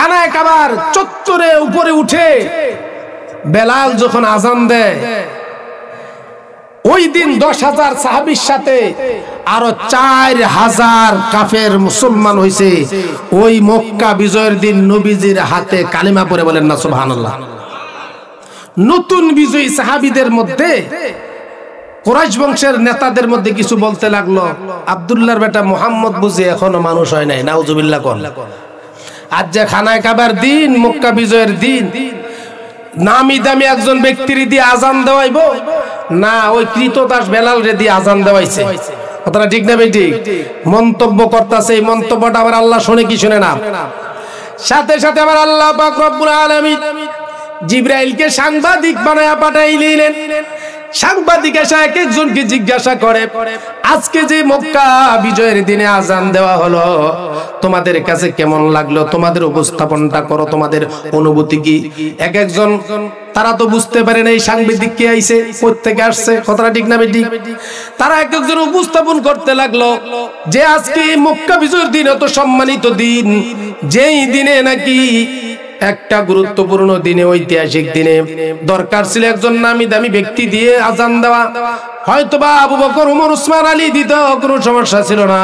খানায় কাবার চত্বরে উপরে উঠে বেলাল যখন আজান দেয়, ওই দিন 10,000 সাহাবীর সাথে আরো 4,000 কাফের মুসলমান হইছে। ওই মক্কা বিজয়ের দিন নবীজির হাতে কালিমা পড়ে, বলেন না সুবহানাল্লাহ। নতুন বিজয়ী সাহাবীদের মধ্যে কুরাইশ বংশের নেতাদের মধ্যে কিছু বলতে লাগলো, আব্দুল্লাহর বেটা মুহাম্মদ বুঝি এখনো মানুষ হয় নাই, নাউজুবিল্লাহ কোন। আজ যে খানায় কাবার দিন, মক্কা বিজয়ের দিন, নামি দামি একজন ব্যক্তির দিয়ে আজান দেওয়াইব না, ওই কৃতদাস বেলাল রে দিয়ে আজান দেওয়াইছে। কথাটা ঠিক না বেটি? মন্তব্য করতেছে, এই মন্তব্যটা আবার আল্লাহ শুনে কি শুনে না? সাথে সাথে আবার আল্লাহ পাক রব্বুল আলামিন জিবরাইলকে সাংবাদিক বানায়া পাঠাইলেন। সাংবাদিক এসে এক একজনকে জিজ্ঞাসা করে, আজকে যে মক্কা বিজয়ের দিনে আজান দেওয়া হলো, তোমাদের কাছে কেমন লাগলো? তোমাদের উপস্থাপনটা করো, তোমাদের অনুভূতি কি? এক একজন তারা তো বুঝতে পারে না এই সাংবাদিক কে আইছে, কোত্থেকে আসছে। কথাটা ঠিক না বেটি? তারা এক একজন উপস্থাপন করতে লাগলো যে আজকে মক্কা বিজয়ের দিন, এত সম্মানিত দিন, যেই দিনে নাকি একটা গুরুত্বপূর্ণ দিনে, ঐতিহাসিক দিনে দরকার ছিল একজন নামি দামি ব্যক্তি দিয়ে আজান দেওয়া। হয়তোবা আবু বকর, ওমর, উসমান, আলী দিত, কোনো সমস্যা ছিল না,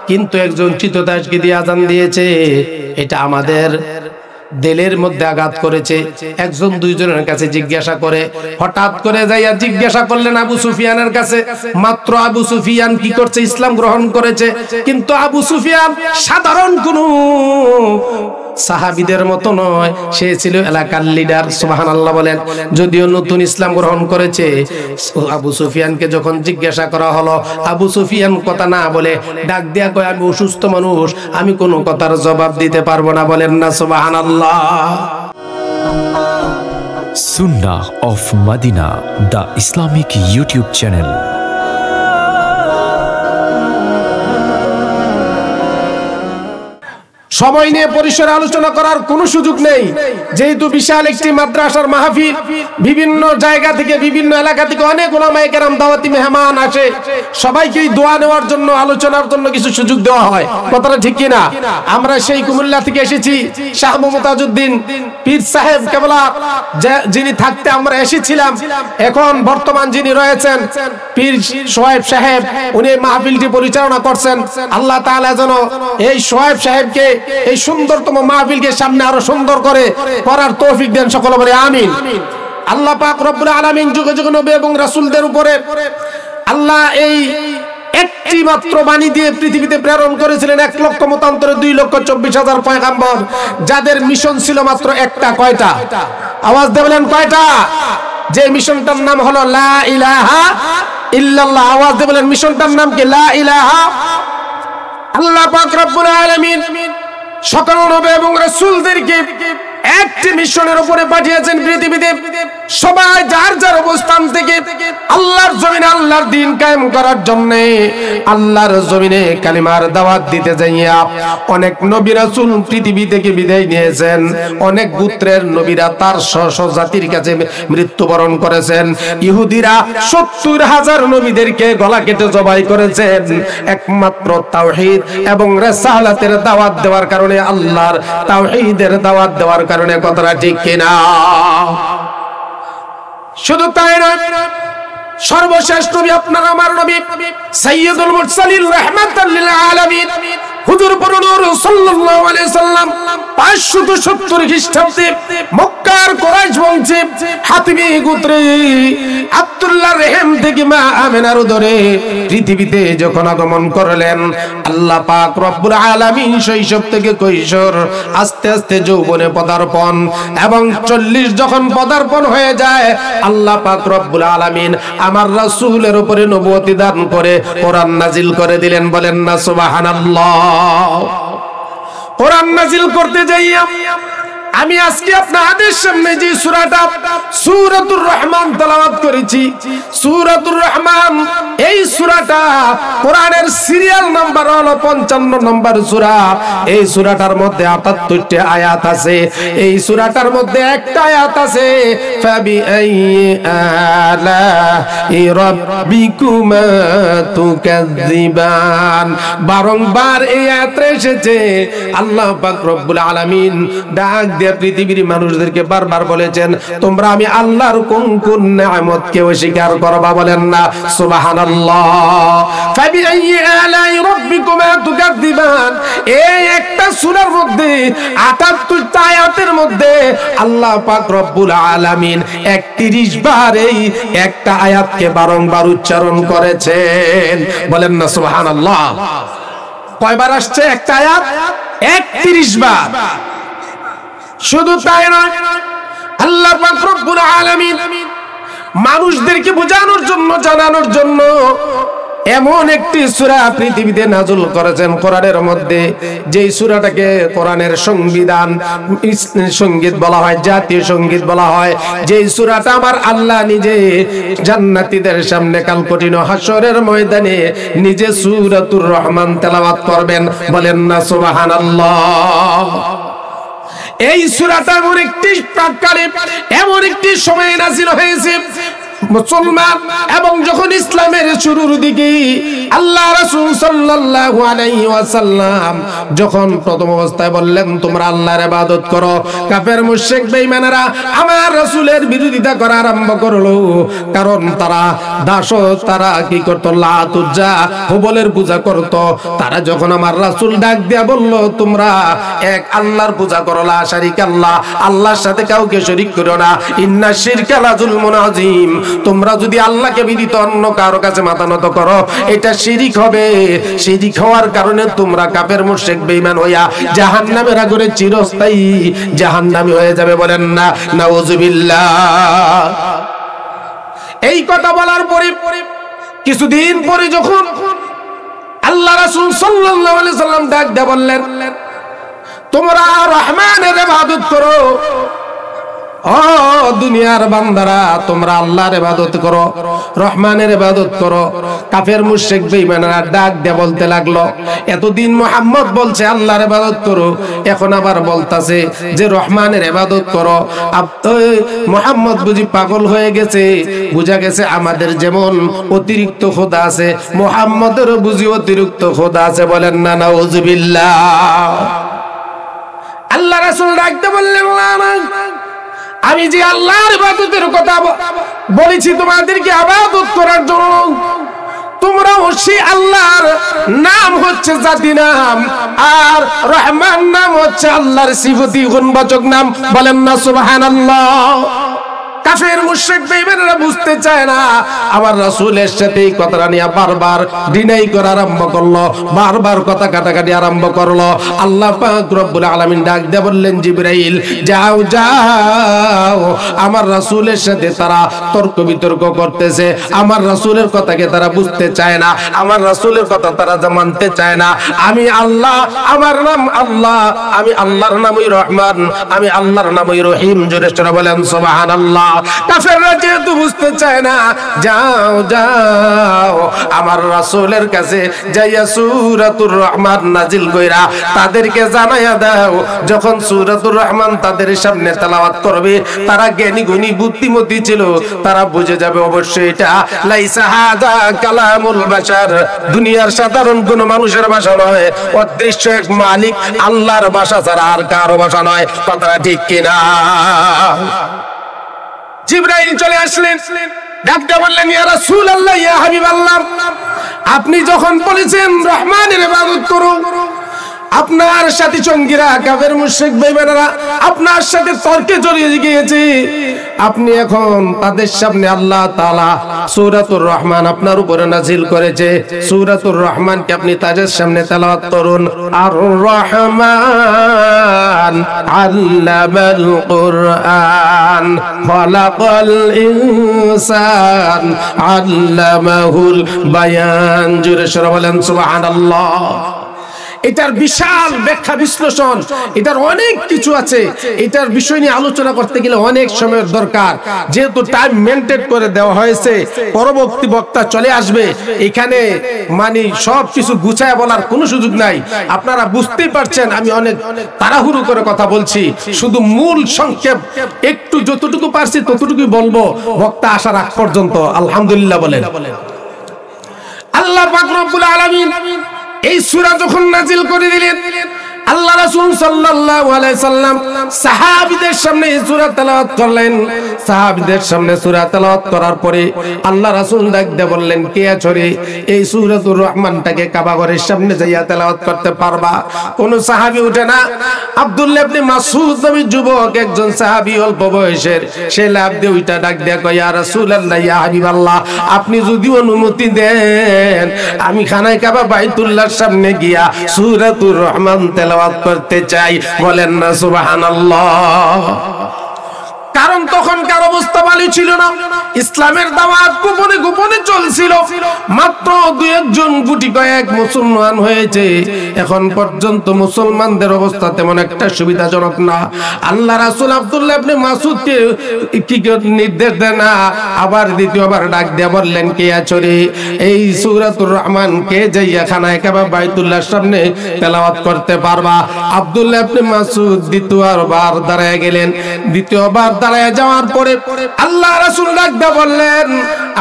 কিন্তু একজন চিত্তদাসকে দিয়ে আজান দিয়েছে, এটা আমাদের দিলের মধ্যে আঘাত করেছে। একজন দুইজনের কাছে জিজ্ঞাসা করে, হঠাৎ করে যাইয়া জিজ্ঞাসা করলেন আবু সুফিয়ানের কাছে। মাত্র আবু সুফিয়ান কি করছে? ইসলাম গ্রহণ করেছে। কিন্তু আবু সুফিয়ান সাধারণ কোন সাহাবীদের মতো নয়, সে ছিল এলাকার লিডার। সুবহানাল্লাহ বলেন। যদিও নতুন ইসলাম গ্রহণ করেছে, আবু সুফিয়ানকে যখন জিজ্ঞাসা করা হলো, আবু সুফিয়ান কথা না বলে ডাক দিয়া কয়, আমি অসুস্থ মানুষ, আমি কোনো কথার জবাব দিতে পারবো না। বলেন না সুবহানাল্লাহ। Sunnah of Madina, the Islamic YouTube channel. সময় নিয়ে পরিসরে আলোচনা করার কোনো সুযোগ নেই, যেহেতু বিশাল একটি মাদ্রাসার মাহফিল, বিভিন্ন জায়গা থেকে, বিভিন্ন এলাকা থেকে অনেক উলামায়ে কেরাম, দাওয়াতি মেহমান আসে, সবাইকেই দোয়া নেওয়ার জন্য, আলোচনার জন্য কিছু সুযোগ দেওয়া হয়। কথাটা ঠিক কিনা? আমরা সেই কুমিল্লা থেকে এসেছি, শাহ মুমতাজউদ্দিন পীর সাহেব কেবলা যিনি থাকতে আমরা এসেছিলাম, এখন বর্তমান যিনি রয়েছেন পীর সোহেব সাহেব, উনি মাহফিলটি পরিচালনা করছেন। আল্লাহ তাআলা যেন এই সোহেব সাহেবকে এই সুন্দরতম মাহফিলকে সামনে আরো সুন্দর করে করার তৌফিক দেন। সকলে বলে আমিন। আল্লাহ পাক রব্বুল আলামিন যুগে যুগে নবী এবং রাসূলদের উপরে আল্লাহ এই একটি মাত্র বাণী দিয়ে পৃথিবীতে প্রেরণ করেছিলেন 1 লক্ষ মতান্তরে 2,24,000 পয়গাম্বর, যাদের মিশন ছিল মাত্র একটা। কয়টা? আওয়াজ দিয়ে বলেন কয়টা? যে মিশনটার নাম হলো লা ইলাহা ইল্লাল্লাহ। আওয়াজ দিয়ে বলেন মিশনটার নাম কি? লা ইলাহা। আল্লাহ পাক রব্বুল আলামিন সকল নবী এবং রাসূলদেরকে একটি মিশনের উপরে পাঠিয়েছেন পৃথিবীতে। সবাই যার যার অবস্থান থেকে আল্লাহর জমিনে আল্লাহর দ্বীন কায়েম করার জন্য আল্লাহর জমিনে কালিমার দাওয়াত দিতে যাইয়া অনেক নবী রাসূল পৃথিবী থেকে বিদায় নিয়েছেন। অনেক গোত্রের নবীরা তার স্ব জাতির কাছে মৃত্যুবরণ করেছেন। ইহুদিরা 70,000 নবীদেরকে গলা কেটে জবাই করেছেন একমাত্র তাওহীদ এবং রিসালাতের দাওয়াত দেওয়ার কারণে, আল্লাহর তাওহীদের দাওয়াত দেওয়ার কারণে। কথাটা ঠিক কিনা? শুধু তাই নয়, সর্বশেষ নবী আপনার আমার নবী সাইয়্যিদুল মুরসালিন রাহমাতাল লিল আলামিন হুজুর নূর সাল্লাল্লাহু আলাইহি সাল্লাম 570 খ্রিস্টাব্দে মক্কার কুরাইশ বংশে হাতিমি গোত্রে আব্দুল্লাহ রেহম থেকে মা আমিনার উদরে পৃথিবীতে যখন আগমন করলেন, আল্লাহ পাক রব্বুল আলামিন শৈশব থেকে কৈশোর, আস্তে আস্তে যৌবনে পদার্পণ এবং 40 যখন পদার্পণ হয়ে যায়, আল্লাহ পাক রব্বুল আলামিন আমার রাসূলের উপরে নবুয়তি দান করে কোরআন নাজিল করে দিলেন। বলেন না সুবহানাল্লাহ। কোরআন নাজিল করতে যাইয়া আমি আজকে আপনাদের সামনে যে সূরাটা সূরাতুর রহমান তেলাওয়াত করেছি, সূরাতুর রহমান এই সূরাটা কোরআনের সিরিয়াল নাম্বার হলো 55 নম্বর সূরা। এই সূরাটার মধ্যে 78টি আয়াত আছে। এই সূরাটার মধ্যে একটা আয়াত আছে ফাবিআইয়ি আলাই রাব্বিকুমা তুকাযযিবান। বারংবার এই আয়াত এসেছে। আল্লাহ পাক রব্বুল আলামিন ডাক দিয়ে পৃথিবীর মানুষদেরকে বারবার বলেছেন, তোমরা আমি আল্লাহর কোন কোন নিয়ামতকে অস্বীকার করবা, বলেন না সুবহানাল্লাহ। ফাবিআইয়ি আলাই রাব্বিকুমা তুকাযযিবান, এই একটা সূরার মধ্যে 78টা আয়াতের মধ্যে আল্লাহ পাক রব্বুল আলামিন 31 বার এই একটা আয়াতকে বারংবার উচ্চারণ করেছেন, বলেন না সুবহানাল্লাহ। কয়বার আসছে একটা আয়াত? 31 বার। শুধু তাই নয়, আল্লাহ পাক রব্বুল আলামিন মানুষদেরকে বোঝানোর জন্য, জানানোর জন্য এমন একটি সূরা পৃথিবীতে নাযিল করেছেন কোরআনের মধ্যে, যেই সূরাটাকে কোরআনের সংবিধান সঙ্গীত বলা হয়, জাতীয় সঙ্গীত বলা হয়। যেই সূরাটা আমার আল্লাহ নিজে জান্নাতীদের সামনে কাল কঠিন হাসরের ময়দানে নিজে সূরাতুর রহমান তেলাওয়াত করবেন, বলেন না সুবহানাল্লাহ। এই সূরাটা এমন একটি প্রাককালে, এমন একটি সময়ে নাযিল হয়েছে মুসলমান এবং যখন ইসলামের শুরুর দিকে আল্লাহ রাসূল সাল্লাল্লাহু আলাইহি ওয়াসাল্লাম যখন প্রথম অবস্থায় বললেন তোমরা আল্লাহর ইবাদত করো, কাফের মুশরিক বেঈমানেরা আমার রাসূলের বিরোধিতা করা আরম্ভ করলো। কারণ তারা তারা কি করত? লাত উজ্জা হুবলের পূজা করত। তারা যখন আমার রাসূল ডাক দিয়া বলল তোমরা এক আল্লাহর পূজা করো, লা শারিকা আল্লাহ, আল্লাহর সাথে কাউকে শরীক করো না, ইন্না শিরকা লা যুলমুন আযীম, তোমরা যদি আল্লাহকে ব্যতীত অন্য কারো কাছে মাথা নত করো এটা শিরিক হবে। শিরিক হওয়ার কারণে তোমরা কাফের মুশরিক বেঈমান হইয়া জাহান্নামের আগুনে চিরস্থায়ী জাহান্নামী হয়ে যাবে, বলেন না নাউযুবিল্লাহ। এই কথা বলার পরে কিছুদিন পরে যখন আল্লাহ রাসূল সাল্লাল্লাহু আলাইহি সাল্লাম ডাক দিয়ে বললেন তোমরা রহমানের ইবাদত করো, ও দুনিয়ার বান্দারা তোমরা আল্লাহর ইবাদত করো, রহমানের ইবাদত করো। কাফের মুশরিক বেঈমানরা ডাক দিয়ে বলতে লাগলো এতদিন মুহাম্মদ বলছে আল্লাহর ইবাদত করো, এখন আবার বলতাছে যে রহমানের ইবাদত করো। মুহাম্মদ বুঝি পাগল হয়ে গেছে? বুঝা গেছে আমাদের যেমন অতিরিক্ত খোদা আছে মুহাম্মদেরও বুঝি অতিরিক্ত খোদা আছে, বলেন না নাউযুবিল্লাহ। আল্লাহ রাসূল ডাক দিয়ে বললেন না, আমি যে আল্লাহর ইবাদতের কথা বলেছি তোমাদেরকে ইবাদত করার জন্য, তোমরা সেই আল্লাহর নাম হচ্ছে জাতি নাম, আর রহমান নাম হচ্ছে আল্লাহর সিফতি গুণবাচক নাম, বলেন না সুবহানাল্লাহ। কাফের মুশরিক বেঈমানরা বুঝতে চায় না। আমার রাসূলের সাথে এই কথাটা নিয়ে বারবার ডিনাই করা আরম্ভ করলো, বারবার কথা কাটাকাটি আরম্ভ করলো। আল্লাহ পাক রব্বুল আলামিন ডাক দিয়ে বললেন জিবরাইল যাও যাও, আমার রাসূলের সাথে তারা তর্ক বিতর্ক করতেছে, আমার রাসূলের কথাকে তারা বুঝতে চায় না, আমার রাসূলের কথা তারা মানতে চায় না। আমি আল্লাহ, আমার নাম আল্লাহ, আমি আল্লাহর নামই রহমান, আমি আল্লাহর নামই রহিম। জোরে জোরে বলেন সুবহানাল্লাহ। কাফেররা যেহেতু বুঝতে চায় না, যাও যাও আমার রাসূলের কাছে যাইয়া সূরাতুর রহমান নাজিল কইরা তাদেরকে জানাইয়া দাও, যখন সূরাতুর রহমান তাদের সামনে তেলাওয়াত করবে তারা জ্ঞানী গুণী বুদ্ধিমতী ছিল, তারা বুঝে যাবে অবশ্যই এটা লাইসা হাযা কালামুল বাশার, দুনিয়ার সাধারণ কোন মানুষের ভাষা নয়, অদৃশ্য এক মালিক আল্লাহর ভাষা ছাড়া আর কারো ভাষা নয়। কথাটা ঠিক কিনা? জিবরাইল চলে আসলেন, ডাকতে বললেন ইয়া রাসূলুল্লাহ, ইয়া হাবিবাল্লাহ, আপনি যখন বলেছেন রহমানের ইবাদত করো, আপনার সাথী সঙ্গীরা কাফের মুশরিক বেঈমানরা আপনার সাথে তর্কে জড়িয়ে গিয়েছে, আপনি এখন তাদের সামনে আল্লাহ তাআলা সূরাতুর রহমান আপনার উপরে নাজিল করেছে, সূরাতুর রহমানকে আপনি তাদের সামনে তেলাওয়াত করুন। আর রহমান আল্লামাল কুরআন খালাকাল ইনসান আল্লামাহুল বায়ান। জোরে সরে বলেন সুবহানাল্লাহ। এটার বিশাল ব্যাখ্যা বিশ্লেষণ, এটার অনেক কিছু আছে। এটার বিষয় নিয়ে আলোচনা করতে গেলে অনেক সময়ের দরকার। যেহেতু টাইম মেনটেন করে দেওয়া হয়েছে, পরবর্তী বক্তা চলে আসবে, এখানে মানে সব কিছু গুছায় বলার কোনো সুযোগ নাই। আপনারা বুঝতেই পারছেন আমি অনেক তাড়াহুড়ো করে কথা বলছি, শুধু মূল সংক্ষেপ একটু যতটুকু পারছি ততটুকুই বলবো বক্তা আসার আগ পর্যন্ত। আলহামদুলিল্লাহ বলেন। আল্লাহ পাক রব্বুল আলামিন এই সূরা যখন নাজিল করে দিলেন, আল্লাহ রাসূল সাল্লাল্লাহু আলাইহি সাল্লাম সাহাবীদের সামনে এই সূরা তেলাওয়াত করলেন। সাহাবীদের সামনে সূরা তেলাওয়াত করার পরে আল্লাহ রাসূল ডাক দিয়ে বললেন, কে আছো রে, এই সূরাতুর রহমানটাকে কাবা ঘরের সামনে যাইয়া তেলাওয়াত করতে পারবা? কোন সাহাবী উঠে না। আব্দুল্লাহ ইবনে মাসউদ নামে যুবক একজন সাহাবী, অল্প বয়সের, সে লাফ দিয়ে ওইটা ডাক দিয়ে কয়, ইয়া রাসূলুল্লাহ, ইয়া হাবিবাল্লাহ, আপনি যদি অনুমতি দেন আমি খানায় কাবা বাইতুল্লাহর সামনে গিয়া সূরাতুর রহমান তেলাওয়াত করতে চাই। বলেন না সুবহানাল্লাহ। কারণ তখনকার অবস্থা ভালো ছিল না, ইসলামের দাওয়াত গোপনে গোপনে চলছিল। মাত্র দুই একজন গুটি কয়েক মুসলমান হয়েছে। এখন পর্যন্ত মুসলমানদের অবস্থা তেমন একটা সুবিধাজনক না। আল্লাহ রাসূল আব্দুল্লাহ ইবনে মাসউদকে কি নির্দেশ দেন না, আবার দ্বিতীয়বার ডাক দিয়ে বললেন, কে আছো রে, এই সূরাতুর রহমান কে যাইয়া খানায় কাবা বাইতুল্লাহর সামনে তেলাওয়াত করতে পারবা? আব্দুল্লাহ ইবনে মাসউদ দ্বিতীয়বার দাঁড়ায় গেলেন। দ্বিতীয়বার দাঁড়ায় যাওয়ার পরে আল্লাহ রাসূল ডাক দিয়ে বললেন,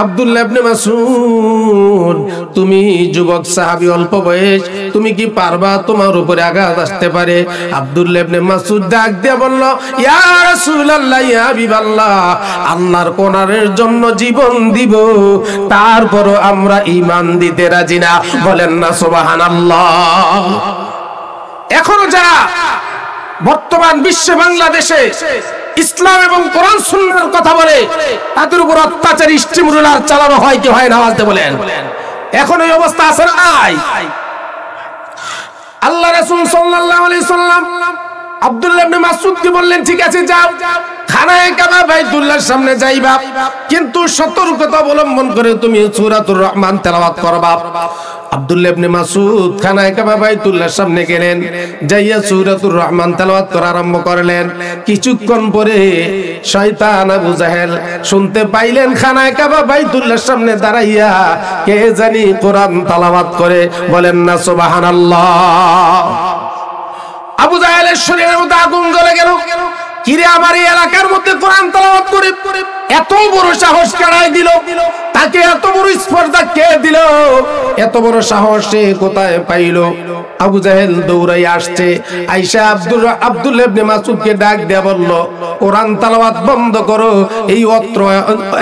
আব্দুল্লাহ ইবনে মাসউদ, তুমি যুবক সাহাবী, অল্প বয়স, তুমি কি পারবা? তোমার উপরে আঘাত আসতে পারে। আব্দুল্লাহ ইবনে মাসউদ ডাক দিয়ে বলল, ইয়া রাসূলুল্লাহ, ইয়া হাবিবাল্লাহ, আল্লাহর কোরআনের জন্য জীবন দিব, তারপরও আমরা ঈমান দিতে রাজি না। বলেন না সুবহানাল্লাহ। এখনো যারা বর্তমান বিশ্বে বাংলাদেশে ইসলাম এবং কোরআন সুন্নাহর কথা বলে, তাদের উপর অত্যাচার স্টিম রুলার চালানো হয় কি হয় না? আওয়াজ দিয়ে বলেন। এখন এই অবস্থা আছে না? আল্লাহ রাসূল সাল্লাল্লাহু আলাইহি সাল্লাম আব্দুল্লাহ ইবনে মাসউদকে বললেন, ঠিক আছে যাও, খানায়ে কাবা বাইতুল্লাহর সামনে যাইবা, কিন্তু সতর্কতা অবলম্বন করে তুমি সূরাতুর রহমান তেলাওয়াত করবা। আব্দুল্লাহ ইবনে মাসউদ খানায়ে কাবা বাইতুল্লাহর সামনে গেলেন, যাইয়া সূরাতুর রহমান তেলাওয়াত করা আরম্ভ করলেন। কিছুক্ষণ পরে শয়তান আবু জাহেল শুনতে পাইলেন খানায়ে কাবা বাইতুল্লাহর সামনে দাঁড়াইয়া কে জানি কোরআন তেলাওয়াত করে। বলেন না সুবহানাল্লাহ। আবু জাহেলের শরীরের মধ্যে আগুন জ্বলে গেল। কিরে, আমার এই এলাকার মধ্যে কোরআন তেলাওয়াত করে এত বড় সাহস কারাই দিল? তাকে এত বড় স্পর্ধা কে দিল? এত বড় সাহস সে কোথায় পাইল? আবু জাহেল দৌড়াই আসছে, আয়েশা আব্দুল্লাহ ইবনে মাসউদকে ডাক দিয়ে বলল, কোরআন তেলাওয়াত বন্ধ করো। এই অত্র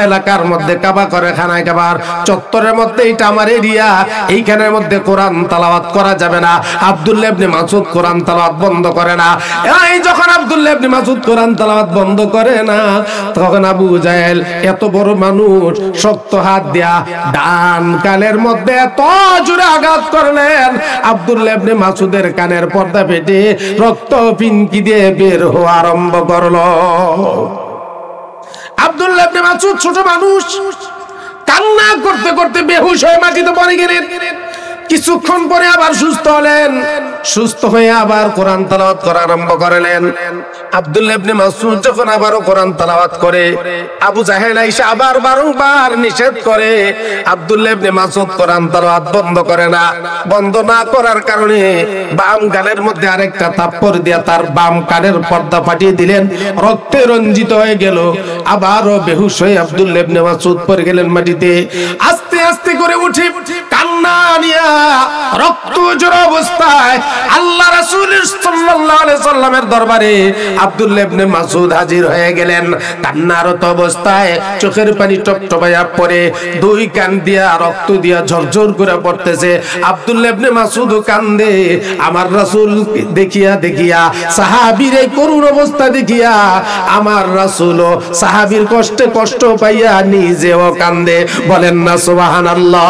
এলাকার মধ্যে কাবা করে খানায় কাবার চত্বরের মধ্যে, এটা আমার এরিয়া, এইখানের মধ্যে কোরআন তেলাওয়াত করা যাবে না। আব্দুল্লাহ ইবনে মাসউদ কোরআন তেলাওয়াত বন্ধ করে না। এই যখন আব্দুল্লাহ ইবনে মাসউদ কোরআন তেলাওয়াত বন্ধ করে না, তখন আবু জাহেল এত বড় মানুষ শক্ত হাত দিয়া ডান কানের মধ্যে এত জোরে আঘাত করলেন, আব্দুল্লাহ ইবনে মাসউদের কানের পর্দা ফেটে রক্ত পিনকি দিয়ে বের হওয়া আরম্ভ করলো। আব্দুল্লাহ ইবনে মাসউদ ছোট মানুষ, কান্না করতে করতে বেহুশ হয়ে মাটিতে পড়ে গেলেন। কিছুক্ষণ পরে আবার সুস্থ হলেন। সুস্থ হয়ে আবার কোরআন তেলাওয়াত করা আরম্ভ করলেন। আব্দুল্লাহ ইবনে মাসউদ যখন আবারও কোরআন তেলাওয়াত করে, আবু জাহেল আয়েশা আবার বারংবার নিষেধ করে। আব্দুল্লাহ ইবনে মাসউদ কোরআন তেলাওয়াত বন্ধ করে না। বন্ধ না করার কারণে বাম গালের মধ্যে আরেকটা থাপ্পড় দিয়া তার বাম কানের পর্দা ফাটিয়ে দিলেন। রক্তে রঞ্জিত হয়ে গেল। আবারও বেহুশ হয়ে আব্দুল্লাহ ইবনে মাসউদ পড়ে গেলেন মাটিতে। আস্তে আস্তে করে উঠে কান্না নিয়া রক্ত জোড়া অবস্থায় আল্লাহ রাসূল সাল্লাল্লাহু আলাইহি সাল্লামের দরবারে আব্দুল্লাহ ইবনে মাসউদ হাজির হয়ে গেলেন। কান্নারত অবস্থায় চোখের পানি টপটপাইয়া পড়ে, দুই কান দিয়া রক্ত দিয়া ঝরঝর করে পড়তেছে। আব্দুল্লাহ ইবনে মাসউদ কান্দে। আমার রাসূল দেখিয়া দেখিয়া, সাহাবীর এই করুণ অবস্থা দেখিয়া আমার রাসূলও সাহাবীর কষ্টে কষ্ট পাইয়া নিজেও কান্দে। বলেন না সুবহানাল্লাহ।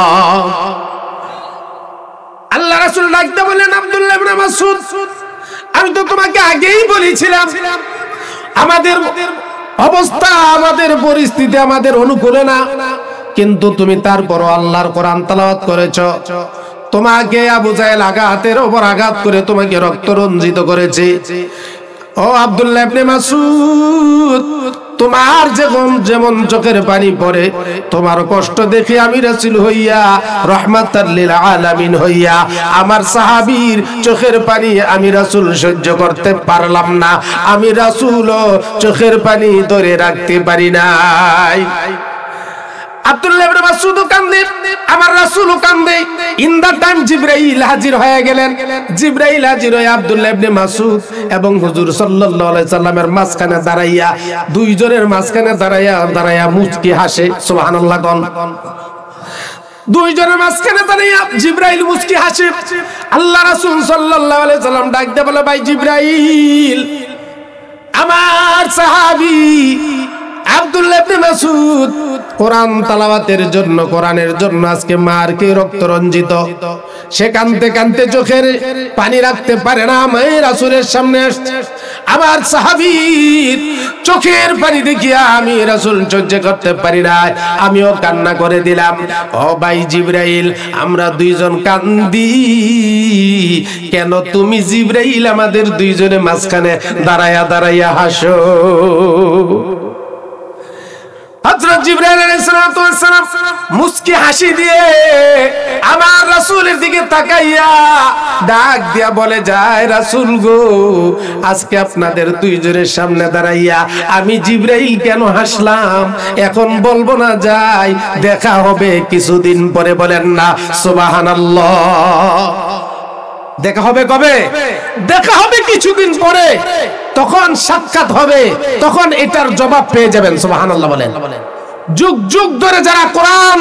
আল্লাহ রাসূল ডাকতে বলেন, আব্দুল্লাহ ইবনে মাসউদ, আমি তো তোমাকে আগেই বলেছিলাম আমাদের অবস্থা, আমাদের পরিস্থিতি আমাদের অনুকূলে না, কিন্তু তুমি তারপরও আল্লাহর কোরআন তেলাওয়াত করেছো। তোমাকে আবু জাহেল আঘাতের উপর আঘাত করে তোমাকে রক্ত রঞ্জিত করেছে। ও আব্দুল্লাহ ইবনে মাসউদ, তোমার যেমন চোখের পানি পড়ে, তোমার কষ্ট দেখে আমি রাসূল হইয়া রাহমাতাল লিল আলামিন হইয়া আমার সাহাবীর চোখের পানি আমি রাসূল সহ্য করতে পারলাম না। আমি রাসূলও চোখের পানি ধরে রাখতে পারি নাই। আব্দুল্লাহ ইবনে মাসউদ কান্দে, আমার রাসূলও কান্দে। ইন দা টাইম জিবরাইল হাজির হয়ে গেলেন। জিবরাইল হাজির হয়ে আব্দুল্লাহ ইবনে মাসউদ এবং হুজুর সাল্লাল্লাহু আলাইহি সাল্লামের মাঝখানে দাঁড়াইয়া, দুইজনের মাঝখানে দাঁড়াইয়া মুচকি হাসে। সুবহানাল্লাহ কোন। দুইজনের মাঝখানে দাঁড়াইয়া জিবরাইল মুচকি হাসে। আল্লাহ রাসূল সাল্লাল্লাহু আলাইহি সাল্লাম ডাক দিয়ে বলে, ভাই জিবরাইল, আমার সাহাবী আব্দুল্লাহ ইবনে মাসউদ কোরআন তেলাওয়াতের জন্য, কোরআনের জন্য আজকে মারকে রক্ত রঞ্জিত। সে কাঁদতে কাঁদতে চোখের পানি রাখতে পারে না, আমি রাসূলের সামনে আসছে। আমার সাহাবীর চোখের পানি দেখিয়া আমি রাসূল সহ্য করতে পারি না, আমিও কান্না করে দিলাম। ও ভাই জিবরাইল, আমরা দুইজন কান্দি কেন? তুমি জিবরাইল আমাদের দুইজনে মাঝখানে দাঁড়াইয়া হাসো। হযরত জিবরাইল আলাইহিস সালাম মুস্কি হাসি দিয়ে আমার রাসূলের দিকে তাকাইয়া ডাক দিয়া বলে, যায় রাসূল গো, আজকে আপনাদের দুইজনের সামনে দাঁড়াইয়া আমি জিবরাইল কেন হাসলাম এখন বলবো না, যাই দেখা হবে কিছুদিন পরে। বলেন না সুবহানাল্লাহ। দেখা হবে কবে? দেখা হবে কিছুদিন পরে, তখন সাক্ষাৎ হবে, তখন এটার জবাব পেয়ে যাবেন। সুবহানাল্লাহ বলেন। যুগ যুগ ধরে যারা কোরআন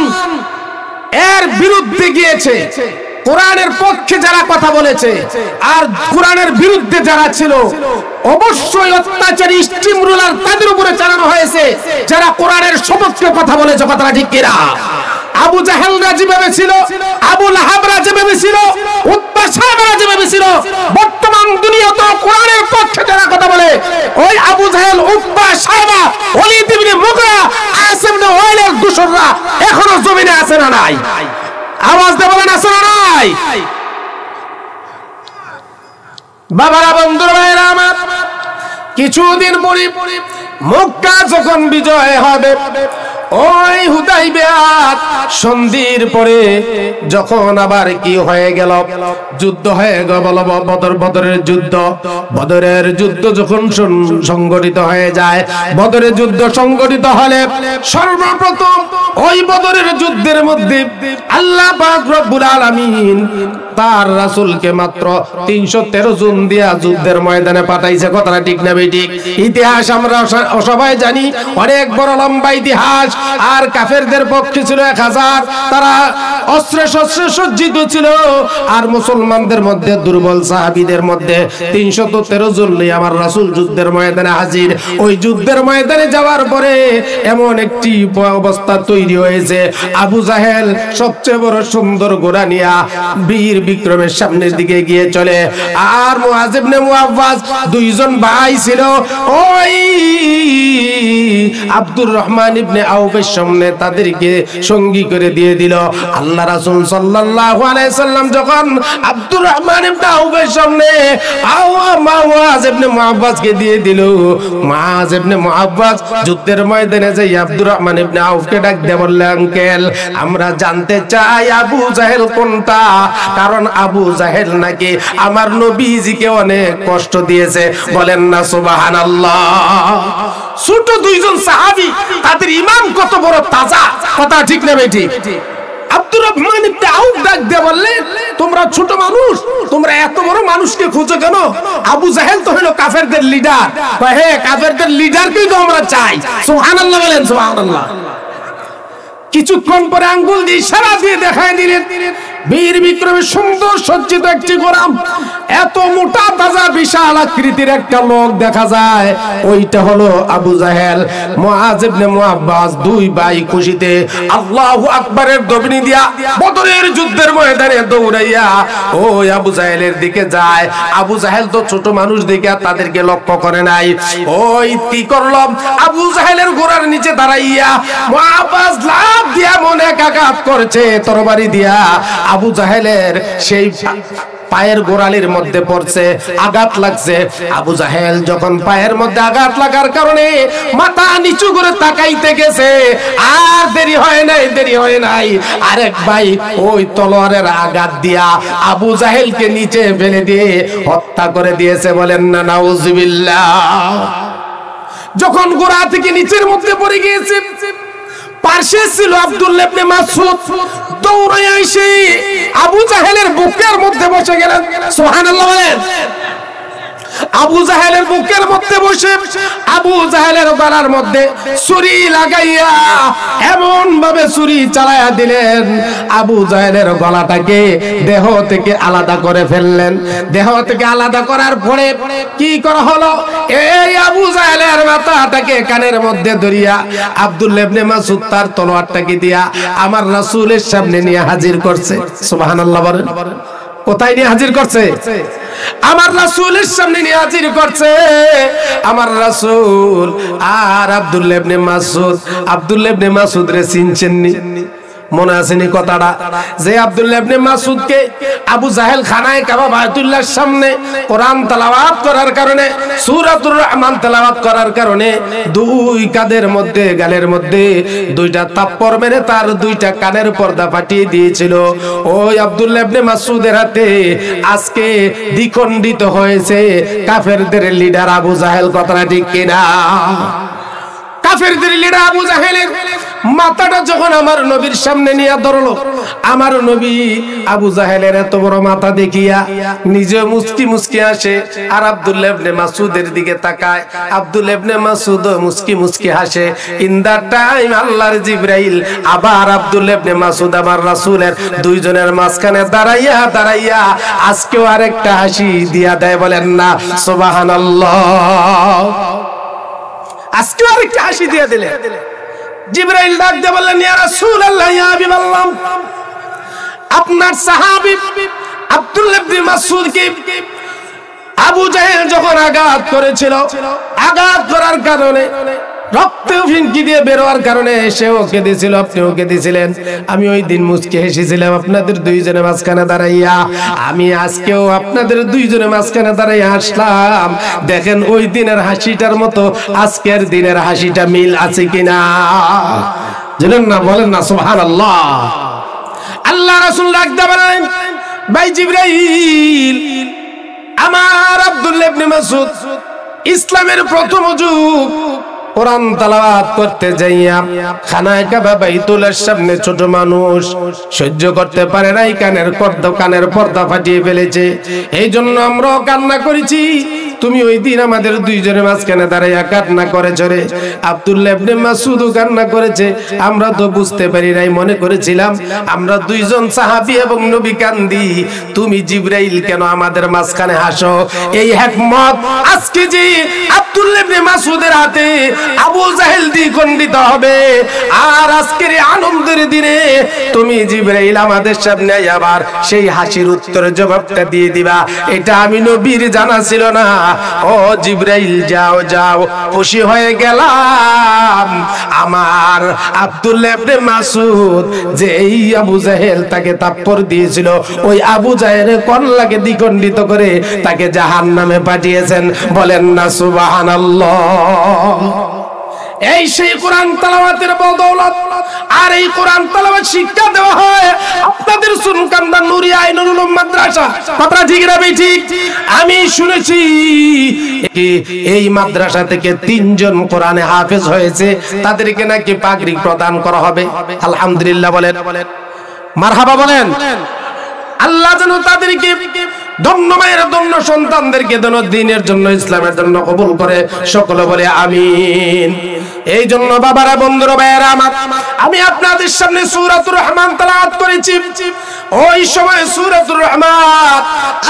এর বিরুদ্ধে গিয়েছে, কোরআনের পক্ষে যারা কথা বলেছে, আর কোরআনের বিরুদ্ধে যারা ছিল, অবশ্যই অত্যাচারী স্টিম রুলার তাদের উপরে চালানো হয়েছে, যারা কোরআনের সপক্ষে কথা বলেছে। কথাটা ঠিক কিনা? আবু জাহেলরা যেভাবে ছিল, আবু লাহাবরা যেভাবে ছিল, উতবা সাহেবরা যেভাবে ছিল, বর্তমান দুনিয়াতে কোরআনের পক্ষে যারা কথা বলে, ওই আবু জাহেল, উতবা সাহেবা, ওয়ালিদ ইবনে মুগীরা, আসিম ইবনে ওয়াইলের দোসররা এখনো জমিনে আছে না নাই? আওয়াজ দিয়ে বলেন, আছে না নাই? বাবারা, বন্ধুরা, ভাইরা আমার, কিছুদিন পরে মক্কা যখন বিজয় হবে, ওই হুদাইবিয়ার সন্ধির পরে যখন আবার কি হয়ে গেল, যুদ্ধ হয়ে গেল, বদরের যুদ্ধ যখন সংগঠিত হয়ে যায়, বদরের যুদ্ধ সংগঠিত হলে সর্বপ্রথম ওই বদরের যুদ্ধের মধ্যে আল্লাহ পাক রব্বুল আলামিন তার রাসূলকে মাত্র 313 জন দিয়া যুদ্ধের ময়দানে পাঠাইছে। কথাটা ঠিক না বেঠিক? ইতিহাস আমরা সবাই জানি, অনেক বড় লম্বা ইতিহাস। আর কাফেরদের পক্ষে ছিল 1000, তারা অস্ত্রে শস্ত্রে সজ্জিত ছিল। আর মুসলমানদের মধ্যে দুর্বল সাহাবীদের মধ্যে 313 জন নিয়ে আমার রাসূল যুদ্ধের ময়দানে হাজির। ওই যুদ্ধের ময়দানে যাওয়ার পরে এমন একটি অবস্থা তৈরি হয়েছে, আবু জাহেল সবচেয়ে বড় সুন্দর ঘোড়া নিয়া বীর বিক্রমের সামনের দিকে গিয়ে চলে। আর মুআয ইবনে মুআওয়াজ, দুইজন ভাই ছিল, ওই আব্দুর রহমান ইবনে আউফের সামনে তাদেরকে সঙ্গী করে দিয়ে দিল। আল্লাহ রাসূল সাল্লাল্লাহু আলাইহি সাল্লাম যখন আব্দুর রহমান ইবনে আউফের সামনে মুআয ইবনে মুআওয়াজকে দিয়ে দিল, মুআয ইবনে মুআওয়াজ যুদ্ধের ময়দানে যে আব্দুর রহমান ইবনে আউফকে ডাক দিয়ে বললেন, আঙ্কেল, আমরা জানতে চাই আবু জাহেল কোনটা? কারণ আবু জাহেল নাকি আমার নবীজিকে অনেক কষ্ট দিয়েছে। বলেন না সুবহানাল্লাহ। ছোট দুইজন সাহাবী, তাদের ঈমান কত বড় তাজা। কথা ঠিক না বেঠিক? আব্দুর রহমান ইবনে আউফ ডাক দিয়ে বললেন, তোমরা ছোট মানুষ, তোমরা এত বড় মানুষকে খুঁজো কেন? আবু জাহেল তো হলো কাফেরদের লিডার। হ্যাঁ, কাফেরদের লিডারকেই তো আমরা চাই। সুবহানাল্লাহ বলেন, সুবহানাল্লাহ। কিছুক্ষণ পরে আঙ্গুল দিয়ে ইশারা দিয়ে দেখায় দিলেন, বীর বিক্রমের সুন্দর সজ্জিত একটি ঘোড়া, এত মোটা তাজা বিশাল আকৃতির একটা লোক দেখা যায়। ওইটা হলো আবু জাহেল। মুআয ইবনে মুআওয়াজ দুই ভাই খুশিতে আল্লাহু আকবারের ধ্বনি দিয়া বদরের যুদ্ধের ময়দানে দৌড়াইয়া ওই আবু জাহেলের দিকে যায়। আবু জাহেল তো ছোট মানুষ দেখে তাদেরকে লক্ষ্য করে নাই। ওই কি করল, আবু জাহেলের ঘোড়ার নিচে দাঁড়াইয়া মুআওয়াজ লাফ দিয়া মনে আঘাত করছে তরবারি দিয়া। আবু জাহেলের সেই পায়ের গোড়ালির মধ্যে পড়ছে, আঘাত লাগছে। আবু জাহেল যখন পায়ের মধ্যে আঘাত লাগার কারণে মাথা নিচু করে তাকাইতে গেছে, আর দেরি হয় নাই আরেক ভাই ওই তলোয়ারের আঘাত দিয়া আবু জাহেলকে নিচে ফেলে দিয়ে হত্যা করে দিয়েছে। বলেন না নাউজুবিল্লাহ। যখন গোড়া থেকে নিচের মধ্যে পড়ে গিয়েছে, পাশে ছিল আব্দুল্লাহ ইবনে মাসউদ, দৌড়ে এসে আবু জাহেলের বুকের মধ্যে বসে গেলেন। সুবহানাল্লাহ বলেন। আবু জাহেলের বুকের মধ্যে বসে আবু জাহেলের গলার মধ্যে ছুরি লাগাইয়া এমন ভাবে ছুরি চালায়া দিলেন, আবু জাহেলের গলাটাকে দেহ থেকে আলাদা করে ফেললেন। দেহ থেকে আলাদা করার পরে কি করা হলো, এই আবু জাহেলের মাথাটাকে কানের মধ্যে ধরিয়া আব্দুল্লাহ ইবনে মাসউদ তার তলোয়ারটাকে দিয়া আমার রাসূলের সামনে নিয়ে হাজির করছে। সুবহানাল্লাহ বলেন। কোথায় নিয়ে হাজির করছে? আমার রাসূলের সামনে নিয়ে হাজির করছে। আমার রাসূল আর আব্দুল্লাহ ইবনে মাসউদ, আব্দুল্লাহ ইবনে মাসউদ রে চিনছেননি? মনে আসেনি কথাটা যে আব্দুল্লাহ ইবনে মাসউদকে আবু জাহেল খানায় কাবা বায়তুল্লাহর সামনে কোরআন তেলাওয়াত করার কারণে, সূরাতুর রহমান তেলাওয়াত করার কারণে দুই কাঁধের মধ্যে, গালের মধ্যে দুইটা থাপ্পড় মেরে তার দুইটা কানের পর্দা ফাটিয়ে দিয়েছিল। ওই আব্দুল্লাহ ইবনে মাসউদের হাতে আজকে দ্বিখণ্ডিত হয়েছে কাফেরদের লিডার আবু জাহেল। কথাটা ঠিক কিনা? কাফেরদের লিডার আবু জাহেলের মাথাটা যখন আমার নবীর সামনে নিয়ে ধরলো, আমার নবী আবু জাহেলের এত বড় মাথা দেখিয়া নিজে মুস্কি মুস্কি হাসে, আর আব্দুল্লাহ ইবনে মাসউদের দিকে তাকায়। আব্দুল্লাহ ইবনে মাসউদ মুস্কি মুস্কি হাসে। ইন দা টাইম আল্লাহর জিবরাইল আবার আব্দুল্লাহ ইবনে মাসউদ আমার রাসূলের দুইজনের মাঝখানে দাঁড়াইয়া আজকেও আরেকটা হাসি দিয়া দেয়। বলেন না সুবহানাল্লাহ। আজকেও আরেকটা হাসি দিয়া দিলেন। জিবরাইল ডাক দিয়ে বললেন, ইয়া রাসূলুল্লাহ, ইয়া হাবিবাল্লাহ, আপনার সাহাবী আব্দুল্লাহ ইবনে মাসউদকে আবু জাহেল যখন আঘাত করেছিল, আঘাত করার কারণে রক্ত ফিনকি দিয়ে বেরোয়ার কারণে সেও কেঁদেছিল, আপনিও কেঁদেছিলেন। আমি ওই দিন মুচকে হেসেছিলাম আপনাদের দুইজনের মাঝখানে দাঁড়াইয়া। আমি আজকেও আপনাদের দুইজনের মাঝখানে দাঁড়াইয়া হাসলাম। দেখেন ওই দিনের হাসিটার মতো আজকের দিনের হাসিটা মিল আছে কিনা? জানেন না? বলেন না সুবহানাল্লাহ। আল্লাহ রাসূল ডাকতে বলেন, ভাই জিবরাইল, আমার আব্দুল্লাহ ইবনে মাসউদ ইসলামের প্রথম যুগ কোরআন তেলাওয়াত করতে যাইয়া খানায় কাবা বাইতুল্লাহর সামনে ছোট মানুষ সহ্য করতে পারে নাই, কানের পর্দা ফাটিয়ে ফেলেছে। এই জন্য আমরাও কান্না করেছি। তুমি ওই দিন আমাদের দুইজনের মাঝখানে দাঁড়াইয়া কান্না করেছো রে। আব্দুল্লাহ ইবনে মাসউদও কান্না করেছে। আমরা তো বুঝতে পারি নাই, মনে করেছিলাম আমরা দুইজন সাহাবী এবং নবী কান্দি, তুমি জিবরাইল কেন আমাদের মাঝখানে হাসো? এই হিকমত আজকে যে আব্দুল্লাহ ইবনে মাসউদের হাতে আবু জাহেল দ্বিখণ্ডিত হবে, আর আজকের এই আনন্দের দিনে তুমি জিবরাইল আমাদের সামনে আবার সেই হাসির উত্তরের জবাবটা দিয়ে দিবা, এটা আমি নবীর জানা ছিল না। ও জিবরাইল, যাও যাও, খুশি হয়ে গেলাম। আমার আব্দুল্লাহ ইবনে মাসউদ যে এই আবু জাহেল তাকে থাপ্পড় দিয়েছিল, ওই আবু জাহেলের কল্লাকে দ্বিখণ্ডিত করে তাকে জাহান্নামে পাঠিয়েছেন। বলেন না সুবহানাল্লাহ। এই সেই কোরআন তেলাওয়াতের বদৌলত। আর এই কোরআন তেলাওয়াত শিক্ষা দেওয়া হয় আপনাদের সুনকান্দা নুরিয়া আইনুল উলুম মাদ্রাসা। কথা ঠিক না ঠিক? আমি শুনেছি এই মাদ্রাসা থেকে 3 জন কোরআনে হাফেজ হয়েছে, তাদেরকে নাকি পাগড়ি প্রদান করা হবে। আলহামদুলিল্লাহ বলেন, মারহাবা বলেন। আল্লাহ যেন তাদেরকে ধন্য মায়ের ধন্য সন্তানদেরকে যেন দ্বীনের জন্য, ইসলামের জন্য কবুল করে। সকলে বলে আমিন। এই জন্য বাবারা, বন্ধুরা, ভাইয়েরা আমার, আমি আপনাদের সামনে সূরাতুর রহমান তেলাওয়াত করেছি। ওই সময় সূরাতুর রহমান,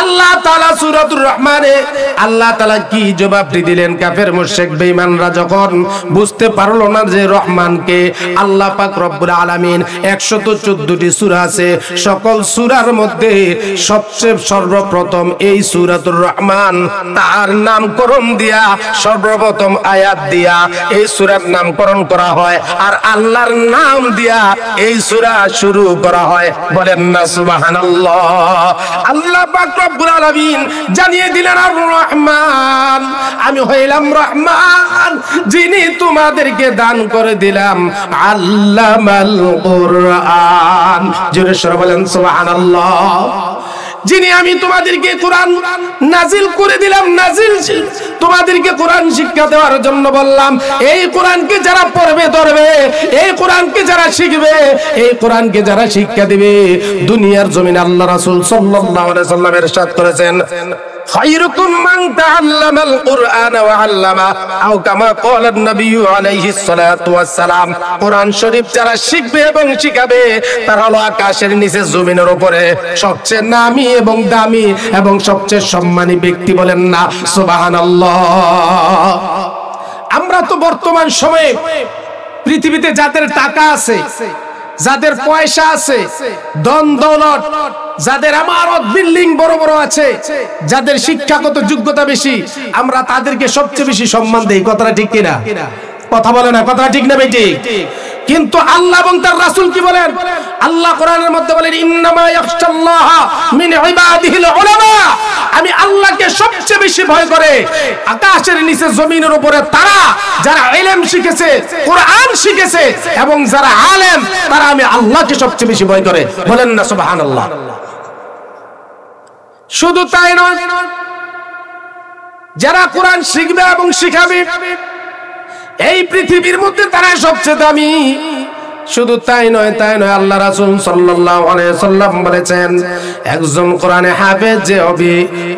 আল্লাহ তাআলা সূরাতুর রহমানে আল্লাহ তাআলা কি জবাব দিলেন? কাফের মুশরিক বেঈমানরা যখন বুঝতে পারলো না যে রহমানকে, আল্লাহ পাক রব্বুল আলামিন 114টি সূরা আছে, সকল সূরার মধ্যে সবচেয়ে সর্বপ্রথম এই সূরাতুর রহমান তার নামকরণ দিয়া, সর্বপ্রথম আয়াত দিয়া এই সূরার নামকরণ করা হয়, আর আল্লাহর নাম দিয়া এই সূরা শুরু করা হয়। বলেন না সুবহানাল্লাহ। আল্লাহ পাক রব্বুল আলামিন জানিয়ে দিলেন আর রহমান, আমি হইলাম রহমান যিনি তোমাদেরকে দান করে দিলাম আল্লামাল কুরআন। জোরে সরে বলেন সুবহানাল্লাহ। যিনি আমি তোমাদেরকে কোরআন নাজিল করে দিলাম, নাজিল তোমাদেরকে কোরআন শিক্ষা দেওয়ার জন্য বললাম। এই কোরআনকে যারা পড়বে ধরবে, এই কোরআনকে যারা শিখবে, এই কোরআনকে যারা শিক্ষা দিবে, দুনিয়ার জমিনে আল্লাহ রাসূল সাল্লাল্লাহু আলাইহি ওয়াসাল্লাম ইরশাদ করেছেন, খায়রুকুম মান তাআল্লামাল কুরআন ওয়া আল্লামা, আও কামা ক্বালা নবী আলাইহিস সালাতু ওয়াস সালাম। কোরআন শরীফ যারা শিখবে এবং শিখাবে তারা হলো আকাশের নিচে জমিনের উপরে সবচেয়ে নামী এবং দামি এবং সবচেয়ে সম্মানী ব্যক্তি। বলেন না সুবহানাল্লাহ। আমরা তো বর্তমান সময়ে পৃথিবীতে যাদের টাকা আছে, যাদের পয়সা আছে, ধন দৌলত, যাদের আমারত বিল্ডিং বড় বড় আছে, যাদের শিক্ষাগত যোগ্যতা বেশি, আমরা তাদেরকে সবচেয়ে বেশি সম্মান দেই। কথাটা ঠিক কিনা? কথা বলে না, কথাটা ঠিক না বেটি? কিন্তু আল্লাহ এবং তার রাসূল কি বলেন? আল্লাহ কোরআনের মধ্যে বলেন, ইন্নামা ইয়াখশাল্লাহা মিন ইবাদিহিল উলামা। আমি আল্লাহকে সবচেয়ে বেশি ভয় করে আকাশের নিচে জমিনের উপরে তারা যারা ইলম শিখেছে, কোরআন শিখেছে এবং যারা আলেম, তারা আমি আল্লাহকে সবচেয়ে বেশি ভয় করে। বলেন না সুবহানাল্লাহ। শুধু তাই নয়, যারা কোরআন শিখবে এবং শিখাবে এই পৃথিবীর মধ্যে তারা সবচেয়ে দামি। শুধু তাই নয়, আল্লাহ রাসূল সাল্লাল্লাহু আলাইহি সাল্লাম বলেছেন, একজন কোরআনে হাফেজ যে হবে,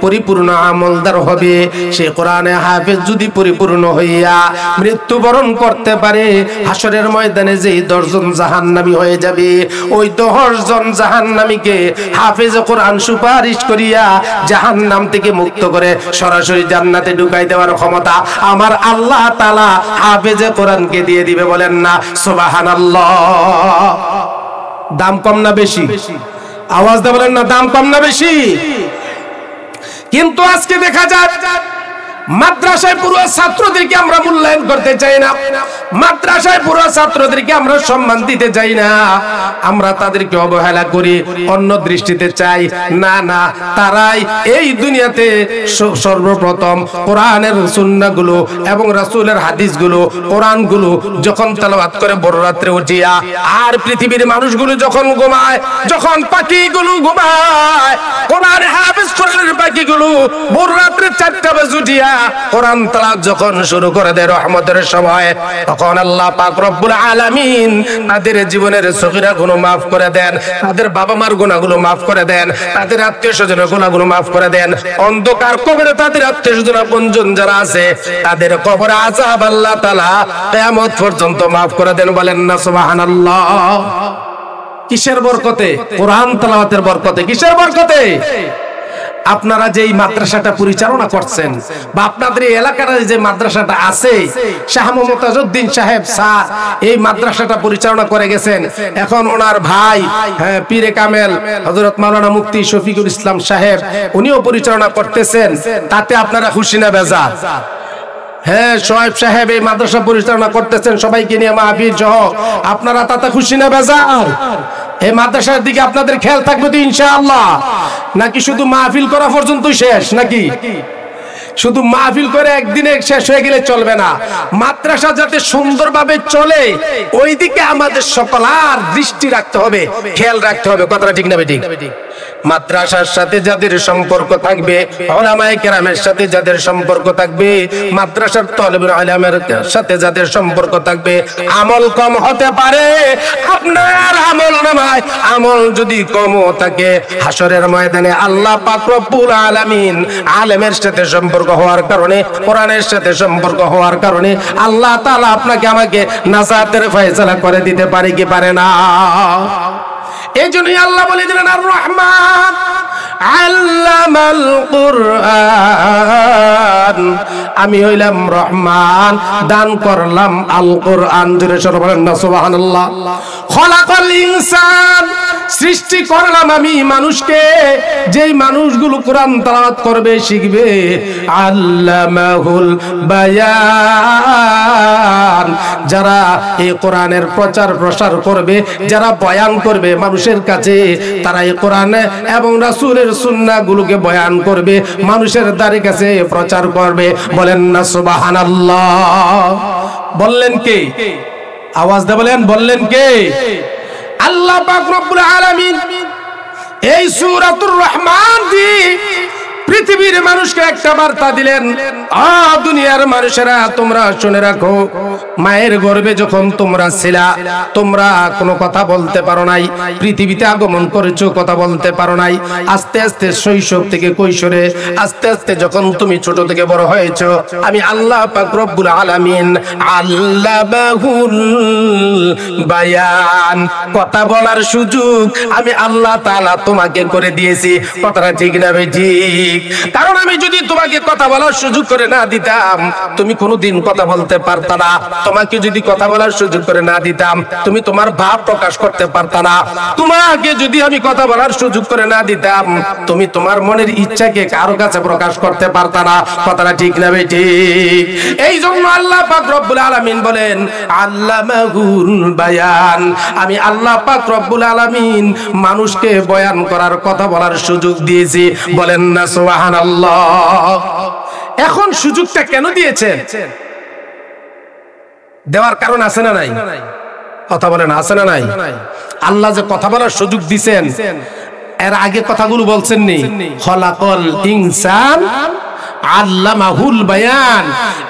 পরিপূর্ণ আমলদার হবে, সে কোরআনে হাফেজ যদি পরিপূর্ণ হইয়া মৃত্যুবরণ করতে পারে, হাসরের ময়দানে যেই 10 জন জাহান্নামী হয়ে যাবে, ওই 10 জন জাহান্নামীকে হাফেজ কোরআন সুপারিশ করিয়া জাহান্নাম থেকে মুক্ত করে সরাসরি জান্নাতে ঢুকাই দেওয়ার ক্ষমতা আমার আল্লাহ তাআলা হাফেজে কোরআনকে দিয়ে দিবে। বলেন না সুবহানাল্লাহ। দাম কম না বেশি? আওয়াজ দিয়ে বলেন না, দাম কম না বেশি? কিন্তু আজকে দেখা যায় মাদ্রাসায় পুরো ছাত্রদেরকে আমরা মূল্যায়ন করতে চাই না, মাদ্রাসায় পুরো ছাত্রদেরকে আমরা সম্মান দিতে চাই না, আমরা তাদেরকে অবহেলা করি, অন্য দৃষ্টিতে চাই। না না, তারাই এই দুনিয়াতে সর্বপ্রথম কোরআনের সুন্নাহগুলো এবং রাসূলের হাদিসগুলো, কোরআনগুলো যখন তেলাওয়াত করে বড় রাত্রে উঠিয়া, আর পৃথিবীর মানুষগুলো যখন ঘুমায়, যখন পাখিগুলো ঘুমায়, কোরআন হাফেজ কোরআনের পাখিগুলো বড় রাত্রে 4টা বাজে উঠিয়া কোরআন তেলাওয়াত যখন শুরু করে দেয় রহমতের সময়, তখন আল্লাহ পাক রব্বুল আলামিন তাদের জীবনের সগীরা গুনাহ maaf করে দেন, তাদের বাবা মার গুনাহগুলো maaf করে দেন, তাদের আত্মীয়-স্বজনের গুনাহগুলো maaf করে দেন। অন্ধকার কবরে তাদের আত্মীয়-স্বজন আপনজন যারা আছে তাদের কবরে আযাব আল্লাহ তাআলা কিয়ামত পর্যন্ত maaf করে দেন। বলেন না সুবহানাল্লাহ। কিসের বরকতে? কোরআন তেলাওয়াতের বরকতে। কিসের বরকতে? আপনারা যে মাদ্রাসাটা পরিচালনা করছেন বা আপনাদের এই এলাকার যে মাদ্রাসাটা আছে, শাহ মুতাজউদ্দিন সাহেব স্যার এই মাদ্রাসাটা পরিচালনা করে গেছেন। এখন ওনার ভাই পীরে কামেল হযরত মাওলানা মুফতি শফিকুল ইসলাম সাহেব উনিও পরিচালনা করতেছেন। তাতে আপনারা খুশি না বেজার? হ্যাঁ, শোয়েব সাহেব এই মাদ্রাসা পরিচালনা করতেছেন সবাইকে নিয়ে মাহফিল সহ, আপনারা তাতে খুশি না বেজার? এই মাদ্রাসার দিকে আপনাদের খেয়াল থাকবে তো ইনশাআল্লাহ? নাকি শুধু মাহফিল করা পর্যন্তই শেষ? নাকি শুধু মাহফিল করে একদিনে শেষ হয়ে গেলে চলবে না? মাদ্রাসা যাতে সুন্দরভাবে চলে ওই দিকে আমাদের সকলের দৃষ্টি রাখতে হবে, খেয়াল রাখতে হবে। কথাটা ঠিক না বেঠিক? মাদ্রাসার সাথে যাদের সম্পর্ক থাকবে, উলামায়ে কেরামের সাথে যাদের সম্পর্ক থাকবে, মাদ্রাসার তালিবুল ইলমের সাথে যাদের সম্পর্ক থাকবে, আমল কম হতে পারে। আপনার আমল নামায় আমল যদি কমও থাকে, হাসরের ময়দানে আল্লাহ পাক রব্বুল আলামিন আলেমের সাথে সম্পর্ক হওয়ার কারণে, কোরআনের সাথে সম্পর্ক হওয়ার কারণে আল্লাহ তাআলা আপনাকে আমাকে নাজাতের ফয়সালা করে দিতে পারে কি পারে না? এই জন্যই আল্লাহ বলে দিলেন আর রহমান আল্লামাল কুরআন, আমি হইলাম রহমান, দান করলাম আল কোরআন। জোরে সরে বলেন না সুবহানাল্লাহ। খলাকাল ইনসান, সৃষ্টি করলাম আমি মানুষকে, যেই মানুষগুলো কোরআন তেলাওয়াত করবে, শিখবে। আল্লামাহুল বায়ান, বাজান, যারা এই কোরআনের প্রচার প্রসার করবে, যারা বয়ান করবে মানুষের কাছে, তারা এই কোরআন এবং রাসূলের সুন্নাহগুলোকে বয়ান করবে, মানুষের দ্বারে কাছে প্রচার করবে। বলেন না সুবহানাল্লাহ। বললেন কে? আওয়াজ দিয়ে বলেন, বললেন কে? আল্লাহ পাক রব্বুল আলামিন এই সূরাতুর রহমান দিয়ে পৃথিবীর মানুষকে একটা বার্তা দিলেন, দুনিয়ার মানুষেরা তোমরা শুনে রাখো, মায়ের গর্ভে যখন তোমরা ছিলা, তোমরা কোনো কথা বলতে পারো নাই, পৃথিবীতে আগমন করেছো, কথা বলতে পারো নাই। আস্তে আস্তে শৈশব থেকে কৈশোরে, আস্তে আস্তে যখন তুমি ছোট থেকে বড় হয়েছো, আমি আল্লাহ পাক রব্বুল আলামিন আল্লামাহুল বায়ান, কথা বলার সুযোগ আমি আল্লাহ তাআলা তোমাকে করে দিয়েছি। কথাটা ঠিক না বেঠিক? কারণ আমি যদি তোমাকে কথা বলার সুযোগ করে না দিতাম, তুমি কোনোদিন কথা বলতে পারতা না। তোমাকে যদি কথা বলার সুযোগ করে না দিতাম, তুমি তোমার ভাব প্রকাশ করতে পারতা না। তোমাকে যদি আমি কথা বলার সুযোগ করে না দিতাম, তুমি তোমার মনের ইচ্ছাকে কারো কাছে প্রকাশ করতে পারতা না। কথাটা ঠিক না বেঠিক? এই জন্য আল্লাহ পাক রব্বুল আলামিন বলেন আল্লামাহুল বায়ান, আমি আল্লাহ পাক রব্বুল আলামিন মানুষকে বয়ান করার, কথা বলার সুযোগ দিয়েছি। বলেন না সুবহানাল্লাহ। এখন সুযোগটা কেন দিয়েছেন? দেওয়ার কারণ আছে না নাই? কথা বলেন, আছে না নাই? আল্লাহ যে কথা বলার সুযোগ দিয়েছেন, এর আগে কথাগুলো বলছেননি? খলাকল ইনসান আল্লামাহুল বায়ান,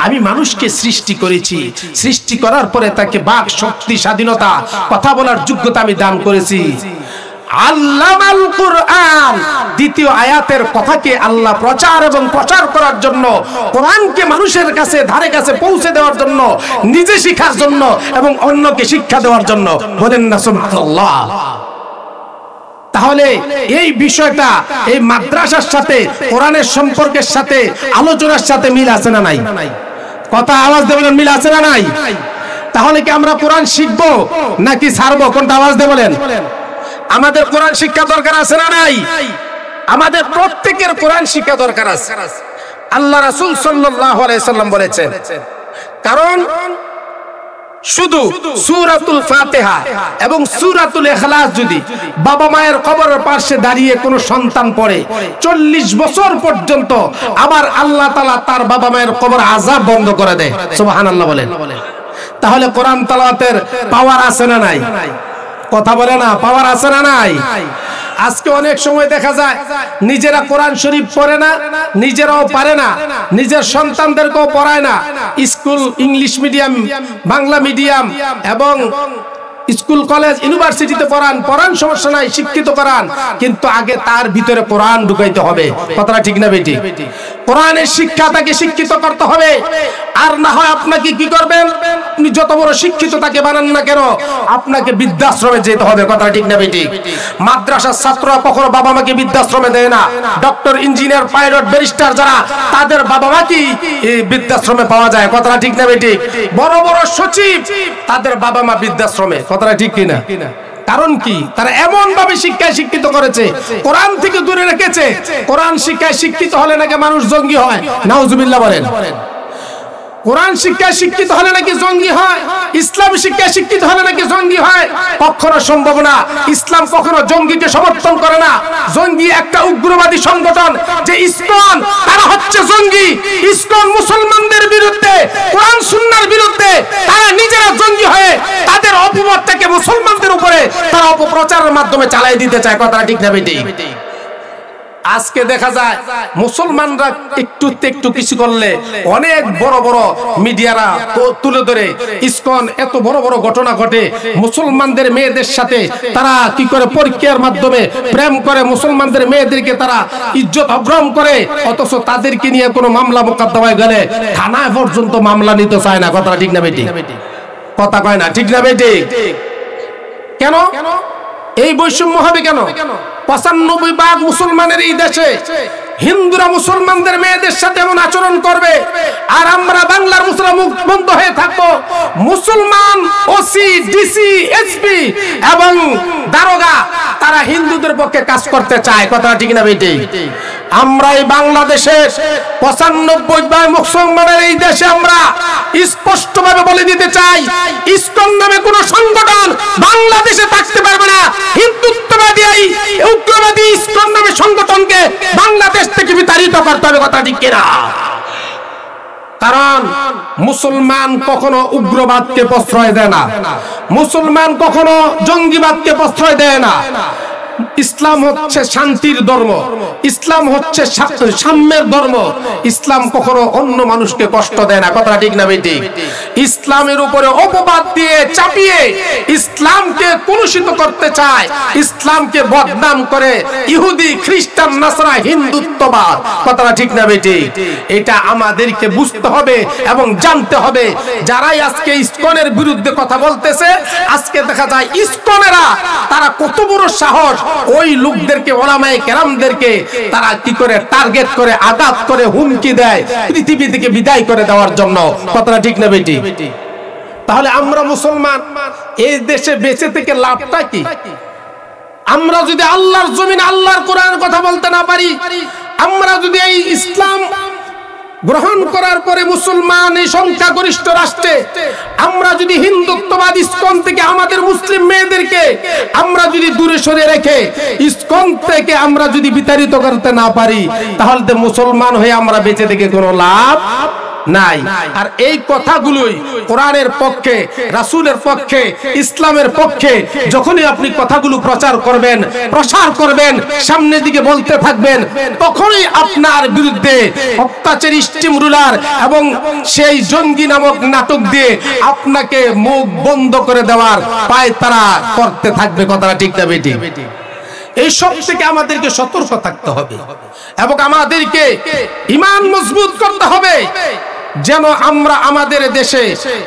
আমি মানুষকে সৃষ্টি করেছি, সৃষ্টি করার পরে তাকে বাক শক্তি, স্বাধীনতা, কথা বলার যোগ্যতা আমি দান করেছি। আল্লামাল কুরআন, দ্বিতীয় আয়াতের কথাকে আল্লাহ প্রচার এবং প্রচার করার জন্য, কোরআনকে মানুষের কাছে, ধারে কাছে পৌঁছে দেওয়ার জন্য, নিজে শিখার জন্য এবং অন্যকে শিক্ষা দেওয়ার জন্য। বলেন না সুবহানাল্লাহ। তাহলে এই বিষয়টা এই মাদ্রাসার সাথে, কোরআনের সম্পর্কের সাথে, আলোচনার সাথে মিল আছে না নাই? কথা আওয়াজ দিয়ে বলেন, মিল আছে না নাই? তাহলে কি আমরা কোরআন শিখবো নাকি ছাড়বো? কোনটা? আওয়াজ দিয়ে বলেন। আমাদের কোরআন শিক্ষা দরকার আছে না নাই? আমাদের প্রত্যেকের কোরআন শিক্ষা দরকার আছে। আল্লাহ রাসূল সাল্লাল্লাহু আলাইহি সাল্লাম বলেছেন, কারণ শুধু সূরাতুল ফাতিহা এবং সূরাতুল ইখলাস যদি বাবা মায়ের কবরের পাশে দাঁড়িয়ে কোনো সন্তান পড়ে, 40 বছর পর্যন্ত আবার আল্লাহ তাআলা তার বাবা মায়ের কবর আযাব বন্ধ করে দেয়। সুবহানাল্লাহ বলেন। তাহলে কোরআন তেলাওয়াতের পাওয়ার আছে না নাই? কথা বলে না, পাওয়ার আছে না নাই? আজকে অনেক সময় দেখা যায় নিজেরা কোরআন শরীফ পড়ে না, নিজেরাও পারে না, নিজের সন্তানদেরকেও পড়ায় না। School English medium, Bangla medium এবং স্কুল কলেজ ইউনিভার্সিটিতে পড়ান, সমস্যা নাই, শিক্ষিত করান, কিন্তু আগে তার ভিতরে কোরআন ঢুকাইতে হবে। কথাটা ঠিক না বেটি? কোরআনের শিক্ষা তাকে শিক্ষিত করতে হবে। আর না হয় আপনাকে কি করবেন? আপনি যত বড় শিক্ষিত তাকে বানান না কেন, আপনাকে বৃদ্ধাশ্রমে যেতে হবে। কথা ঠিক না বেটি? মাদ্রাসার ছাত্ররা কখনো বাবা মাকে বৃদ্ধাশ্রমে দেয় না। ডক্টর, ইঞ্জিনিয়ার, পাইলট, ব্যারিস্টার যারা, তাদের বাবা মা কি বৃদ্ধাশ্রমে পাওয়া যায়। কথাটা ঠিক না বেটি? বড় বড় সচিব, তাদের বাবা মা বৃদ্ধাশ্রমে। কথাটা ঠিক কিনা? কারণ কি? তারা এমন ভাবে শিক্ষায় শিক্ষিত করেছে, কোরআন থেকে দূরে রেখেছে। কোরআন শিক্ষায় শিক্ষিত হলে নাকি মানুষ জঙ্গি হয়। নাউজুবিল্লাহ বলেন। কোরআন শিক্ষায় শিক্ষিত হলে নাকি জঙ্গি হয়, ইসলাম শিক্ষায় শিক্ষিত হলে নাকি জঙ্গি হয়। কখনো সম্ভব না। ইসলাম কখনো জঙ্গিকে সমর্থন করে না। জঙ্গি একটা উগ্রবাদী সংগঠন, যে ইসকন, তারা হচ্ছে জঙ্গি। ইসকন মুসলমানদের বিরুদ্ধে, কোরআন সুন্নাহর বিরুদ্ধে, তারা নিজেরা জঙ্গি হয়ে তাদের অপবাদটাকে মুসলমানদের উপরে তারা অপপ্রচারের মাধ্যমে চালিয়ে দিতে চায়। কথা ঠিক না বেটি? আজকে দেখা যায় মুসলমানরা একটু কিছু করলে অনেক বড় বড় মিডিয়ারা তুলে ধরে, ইসকন এত বড় বড় ঘটনা ঘটে, মুসলমানদের মেয়েদের সাথে তারা কি করে পরকীয়ার মাধ্যমে প্রেম করে, মুসলমানদের মেয়েদেরকে তারা ইজ্জত অপহরণ করে, অথচ তাদেরকে নিয়ে কোনো মামলা মোকদ্দমায় গেলে থানায় পর্যন্ত মামলা নিতে চায় না। কথা ঠিক না বেটি? কথা কয় না, ঠিক না বেটি? কেন এই বৈষম্য হবে? কেন 95% মুসলমানের এই দেশে হিন্দুরা মুসলমানদের মেয়েদের সাথে এমন আচরণ করবে, আর আমরা বাংলার মুসলমান মুখ বন্ধ হয়ে থাকবো? মুসলমান ওসি, ডিসি, এসপি এবং দারোগা তারা হিন্দুদের পক্ষে কাজ করতে চায়। কথা ঠিক না বেটি? আমরা এই বাংলাদেশের 95% মুসলমানের এই দেশে আমরা স্পষ্টভাবে বলে দিতে চাই, ইসকন নামে কোনো সংগঠন বাংলাদেশে থাকতে পারবে না। হিন্দুত্ববাদী উগ্রবাদী ইসকন নামে সংগঠনকে বাংলাদেশ থেকে বিতাড়িত করতে হবে, কথা ঠিক কিনা? কারণ মুসলমান কখনো উগ্রবাদকে প্রশ্রয় দেয় না, মুসলমান কখনো জঙ্গিবাদকে প্রশ্রয় দেয় না। ইসলাম হচ্ছে শান্তির ধর্ম, ইসলাম হচ্ছে সাম্যের ধর্ম। ইসলাম কখনো অন্য মানুষকে কষ্ট দেয় না, কথা ঠিক না বেটি? ইসলামের উপরে অপবাদ দিয়ে চাপিয়ে ইসলামকে কলুষিত করতে চায়, ইসলামকে বদনাম করে ইহুদি, খ্রিস্টান, নাসরা, হিন্দুত্ববাদ, কথাটা ঠিক না বেটি? এটা আমাদেরকে বুঝতে হবে এবং জানতে হবে। যারাই আজকে ইসকনের বিরুদ্ধে কথা বলতেছে, আজকে দেখা যায় ইসকনেরা তারা কত বড় সাহস ওই লোকদেরকে, ওলামায়ে কেরামদেরকে তারা কি করে টার্গেট করে, আঘাত করে, হুমকি দেয় পৃথিবী থেকে বিদায় করে দেওয়ার জন্য, কথাটা ঠিক না বেটি? তাহলে আমরা মুসলমান এই দেশে বেঁচে থেকে লাভটা কি? আমরা যদি আল্লাহর জমিন, আল্লাহর কোরআনের কথা বলতে না পারি, আমরা যদি এই ইসলাম গ্রহণ করার পরে মুসলমান এই সংখ্যাগরিষ্ঠ রাষ্ট্রে আমরা যদি হিন্দুত্ববাদ ইসকন থেকে আমাদের মুসলিম মেয়েদেরকে আমরা যদি দূরে সরে রেখে ইসকন থেকে আমরা যদি বিতাড়িত করতে না পারি, তাহলে তো মুসলমান হয়ে আমরা বেঁচে থেকে কোনো লাভ নাই। আর এই কথাগুলোই কোরআনের পক্ষে, রাসূলের পক্ষে, ইসলামের পক্ষে যখনই আপনি কথাগুলো প্রচার করবেন, প্রসার করবেন, সামনের দিকে বলতে থাকবেন, তখনই আপনার বিরুদ্ধে অত্যাচারী স্টিম রুলার এবং সেই জঙ্গি নামক নাটক দিয়ে আপনাকে মুখ বন্ধ করে দেওয়ার পায়তারা করতে থাকবে, কথাটা ঠিক না বেটি? এই সব থেকে আমাদেরকে সতর্ক থাকতে হবে এবং আমাদেরকে ঈমান মজবুত করতে হবে, যেন আমরা আমাদের দেশে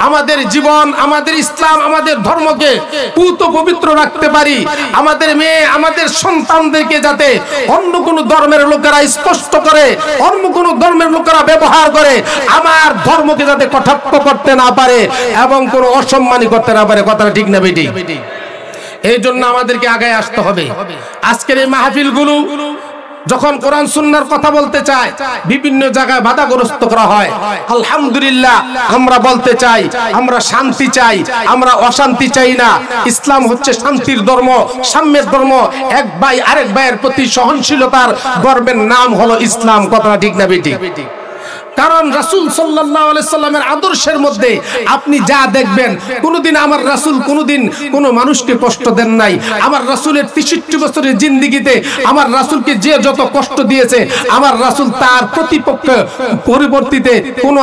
আমাদের জীবন, আমাদের ইসলাম, আমাদের ধর্মকে পুত পবিত্র রাখতে পারি। আমাদের মেয়ে, আমাদের সন্তানদেরকে যাতে অন্য কোনো ধর্মের লোকেরা স্পষ্ট করে, অন্য কোনো ধর্মের লোকেরা ব্যবহার করে আমার ধর্মকে যাতে কটাক্ষ করতে না পারে এবং কোনো অসম্মানী করতে না পারে, কথাটা ঠিক না বেটি? এই জন্য আমাদেরকে আগে আসতে হবে। আজকের এই মাহফিলগুলো যখন কোরআন সুন্নাহর কথা বলতে চায়, বিভিন্ন জায়গায় বাধাগ্রস্ত করা হয়। আলহামদুলিল্লাহ, আমরা বলতে চাই আমরা শান্তি চাই, আমরা অশান্তি চাই না। ইসলাম হচ্ছে শান্তির ধর্ম, সাম্যের ধর্ম। এক ভাই আরেক ভাইয়ের প্রতি সহনশীলতার ধর্মের নাম হলো ইসলাম, কথাটা ঠিক না বেটি? কারণ রাসূল সাল্লাল্লাহু আলাইহি সাল্লামের আদর্শের মধ্যে আপনি যা দেখবেন, কোনোদিন আমার রাসূল কোনোদিন কোনো মানুষকে কষ্ট দেন নাই। আমার রাসূলের ৬৩ বছরের জিন্দেগিতে আমার রাসূলকে যে যত কষ্ট দিয়েছে, আমার রাসূল তার প্রতিপক্ষ পরিবর্তিতে কোনো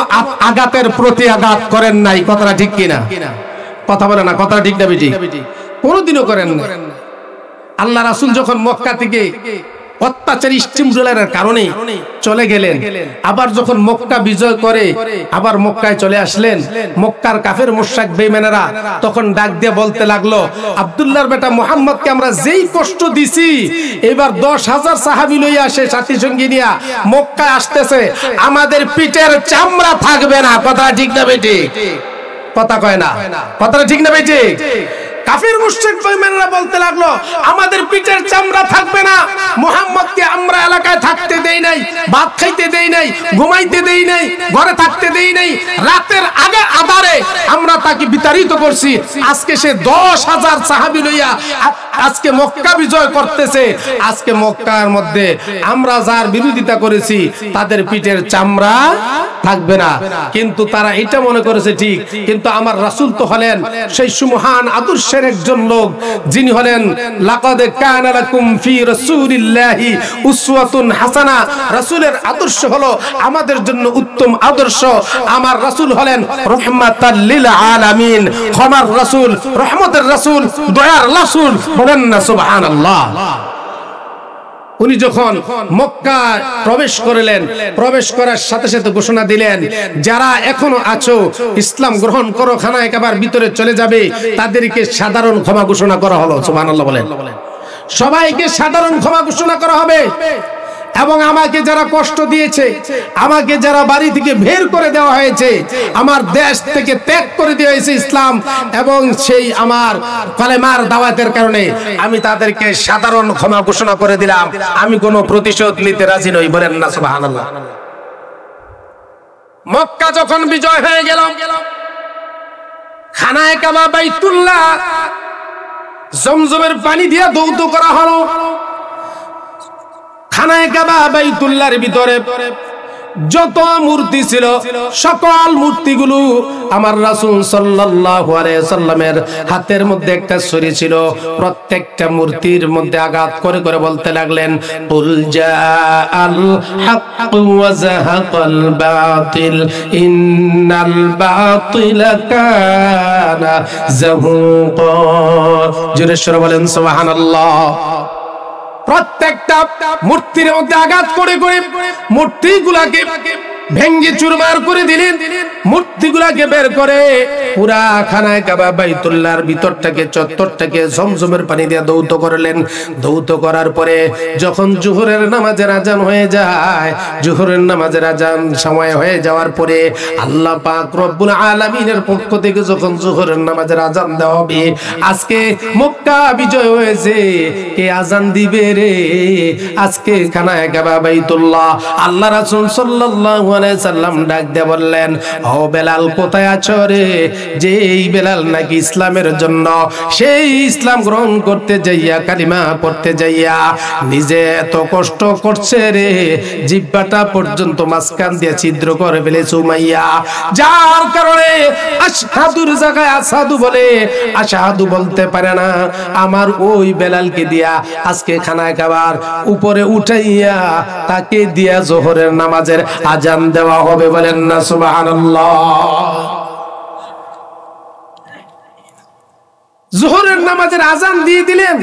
আঘাতের প্রতি আঘাত করেন নাই, কথাটা ঠিক কিনা? কথা বলে না, কথাটা ঠিক না বেটি? কোনোদিনও করেন না। আল্লাহ রাসূল যখন মক্কা থেকে অত্যাচারী স্টিমরোলারের কারণে চলে গেলেন, আবার যখন মক্কা বিজয় করে আবার মক্কায় চলে আসলেন, মক্কার কাফের মুশরিক বেঈমানেরা তখন ডাক দিয়ে বলতে লাগলো, আব্দুল্লাহর বেটা মুহাম্মদকে আমরা যেই কষ্ট দিছি, এবার ১০,০০০ সাহাবী লইয়া আসে সাথী সঙ্গী নিয়া মক্কায় আসতেছে, আমাদের পিঠের চামড়া থাকবে না, কথা ঠিক না বেটি? কথা কয় না, কথাটা ঠিক না বেটি? কাফের মুশরিক বেঈমানরা বলতে লাগলো, আমাদের পিঠের চামড়া থাকবে না, মুহাম্মদকে আমরা এলাকায় থাকতে দেই নাই, ভাত খাইতে দেই নাই, ঘুমাইতে দেই নাই, ঘরে থাকতে দেই নাই, রাতের আগে আধারে আমরা তাকে বিতাড়িত করছি। আজকে সে ১০,০০০ সাহাবী লইয়া আজকে মক্কা বিজয় করতেছে। আজকে মক্কার মধ্যে আমরা যার বিরোধিতা করেছি তাদের পিঠের চামড়া থাকবে না। কিন্তু তারা এটা মনে করেছে ঠিক, কিন্তু আমার রাসূল তো হলেন সেই সুমহান আদর্শের একজন লোক, যিনি হলেন লাকাদ কানা লাকুম ফি রাসূলিল্লাহি উসওয়াতুন হাসানা। রাসূলের আদর্শ হলো আমাদের জন্য উত্তম আদর্শ। আমার রাসূল হলেন রাহমাতাল লিল আলামিন, ক্ষমার রাসূল, রহমতের রাসূল, দয়ার রাসূল, বলেন না সুবহানাল্লাহ। উনি যখন মক্কা প্রবেশ করলেন, প্রবেশ করার সাথে সাথে ঘোষণা দিলেন, যারা এখনো আছো ইসলাম গ্রহণ করো, খানা একেবারে ভিতরে চলে যাবে, তাদেরকে সাধারণ ক্ষমা ঘোষণা করা হলো। সুবহানাল্লাহ বলেন। সবাইকে সাধারণ ক্ষমা ঘোষণা করা হবে। এবং আমাকে যারা কষ্ট দিয়েছে, আমাকে যারা বাড়ি থেকে বের করে দেওয়া হয়েছে, আমার দেশ থেকে ত্যাগ করে দেওয়া হয়েছে ইসলাম এবং সেই আমার কালেমার দাওয়াতের কারণে, আমি তাদেরকে সাধারণ ক্ষমা ঘোষণা করে দিলাম। আমি কোনো প্রতিশোধ নিতে রাজি নই, বলেন না সুবহানাল্লাহ। মক্কা যখন বিজয় হয়ে গেল, খানায়ে কাবা বাইতুল্লাহ জমজমের পানি দিয়ে ধৌত করা হলো। খানায়ে কাবা বাইতুল্লাহর ভিতরে যত মূর্তি ছিল সকল মূর্তিগুলো আমার রাসূল সাল্লাল্লাহু আলাইহি সাল্লামের হাতের মধ্যে একটা ছুরি ছিল। প্রত্যেকটা মূর্তির মধ্যে আঘাত করে করে বলতে লাগলেন, কুল জাআল হাক্ক ওয়া যাহাকাল বাতিল ইন্নাল বাতিলা কানা যাহুকা। জোরে সরে বলেন সুবহানাল্লাহ। প্রত্যেকটা মূর্তির মধ্যে আঘাত করে করে মূর্তিগুলাকে ভেঙ্গে চুরমার করে দিলেন। মূর্তিগুলাকে বের করে পুরা খানায়ে কাবা বাইতুল্লাহর ভিতরটাকে চত্বরটাকে জমজমের পানি দিয়ে ধৌত করলেন। ধৌত করার পরে যখন জোহরের নামাজের আজান হয়ে যায়, জোহরের নামাজের আজান সময় হয়ে যাওয়ার পরে আল্লাহ পাক রব্বুল আলামিনের পক্ষ থেকে যখন জোহরের নামাজের আজান দেওয়া হবে, আজকে মক্কা বিজয় হয়েছে, কে আজান দিবে রে? আজকে খানায়ে কাবা বাইতুল্লাহ। আল্লাহ রাসূল সাল্লাল্লাহু আলাইহি সাল্লাম ডাক দিয়ে বললেন, ও বেলাল কোথায় আছো রে? যে এই বেলাল নাকি ইসলামের জন্য, সেই ইসলাম গ্রহণ করতে যাইয়া কালিমা পড়তে যাইয়া নিজে এত কষ্ট করছে রে, জিহ্বাটা পর্যন্ত মাঝখান দিয়ে ছিদ্র করে ফেলেছে উমাইয়া, যার কারণে আশহাদুর জায়গায় আসাদু বলে আশহাদু বলতে পারে না। আমার ওই বেলালকে দিয়া আজকে খানায়ে কাবার উপরে উঠাইয়া তাকে দিয়া জোহরের নামাজের আজান দেওয়া হবে। বলেন না সুবহানাল্লাহ। জোহরের নামাজের আজান দিয়ে দিলেন।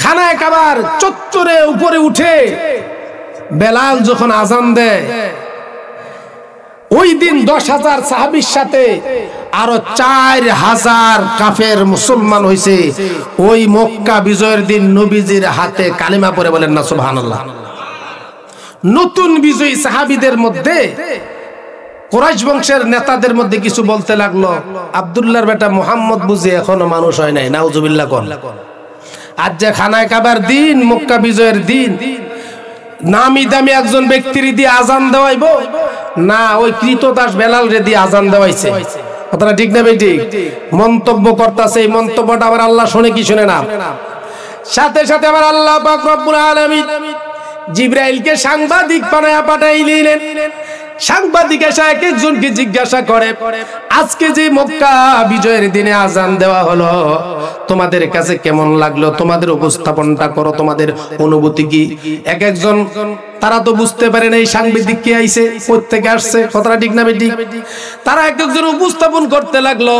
খানায়ে কাবার চত্বরে উপরে উঠে বেলাল যখন আজান দেয়, ওই দিন 10,000 সাহাবীর সাথে আরো 4,000 কাফের মুসলমান হইছে। ওই মক্কা বিজয়ের দিন নবীজির হাতে কালিমা পড়ে। বলেন না সুবহানাল্লাহ। নতুন বিজয়ী সাহাবীদের মধ্যে কুরাইশ বংশের নেতাদের মধ্যে কিছু বলতে লাগলো, আব্দুল্লাহর বেটা মুহাম্মদ বুঝি এখনো মানুষ হয় নাই, নাউজুবিল্লাহ কোন। আজ যে খানায়ে কাবার দিন, মক্কা বিজয়ের দিন, নামি দামি একজন ব্যক্তির দিয়ে আজান দেওয়াইবো না, ওই কৃতদাস বেলাল রে দিয়ে আজান দেওয়াইছে। কথাটা ঠিক না বেটি? মন্তব্য করতেছে। এই মন্তব্যটা আবার আল্লাহ শুনে কি শুনে না? সাথে সাথে আবার আল্লাহ পাক রব্বুল আলামিন জিবরাইলকে সাংবাদিক বানায়া পাঠাইলেন। সাংবাদিক এসে এক একজনকে জিজ্ঞাসা করে, আজকে যে মক্কা বিজয়ের দিনে আজান দেওয়া হলো, তোমাদের কাছে কেমন লাগলো? তোমাদের উপস্থাপনটা করো, তোমাদের অনুভূতি কি? এক একজন তারা তো বুঝতে পারে না এই সাংবাদিক কে আইছে, কোত্থেকে আসছে। কথাটা ঠিক না বেটি? তারা এক একজন উপস্থাপন করতে লাগলো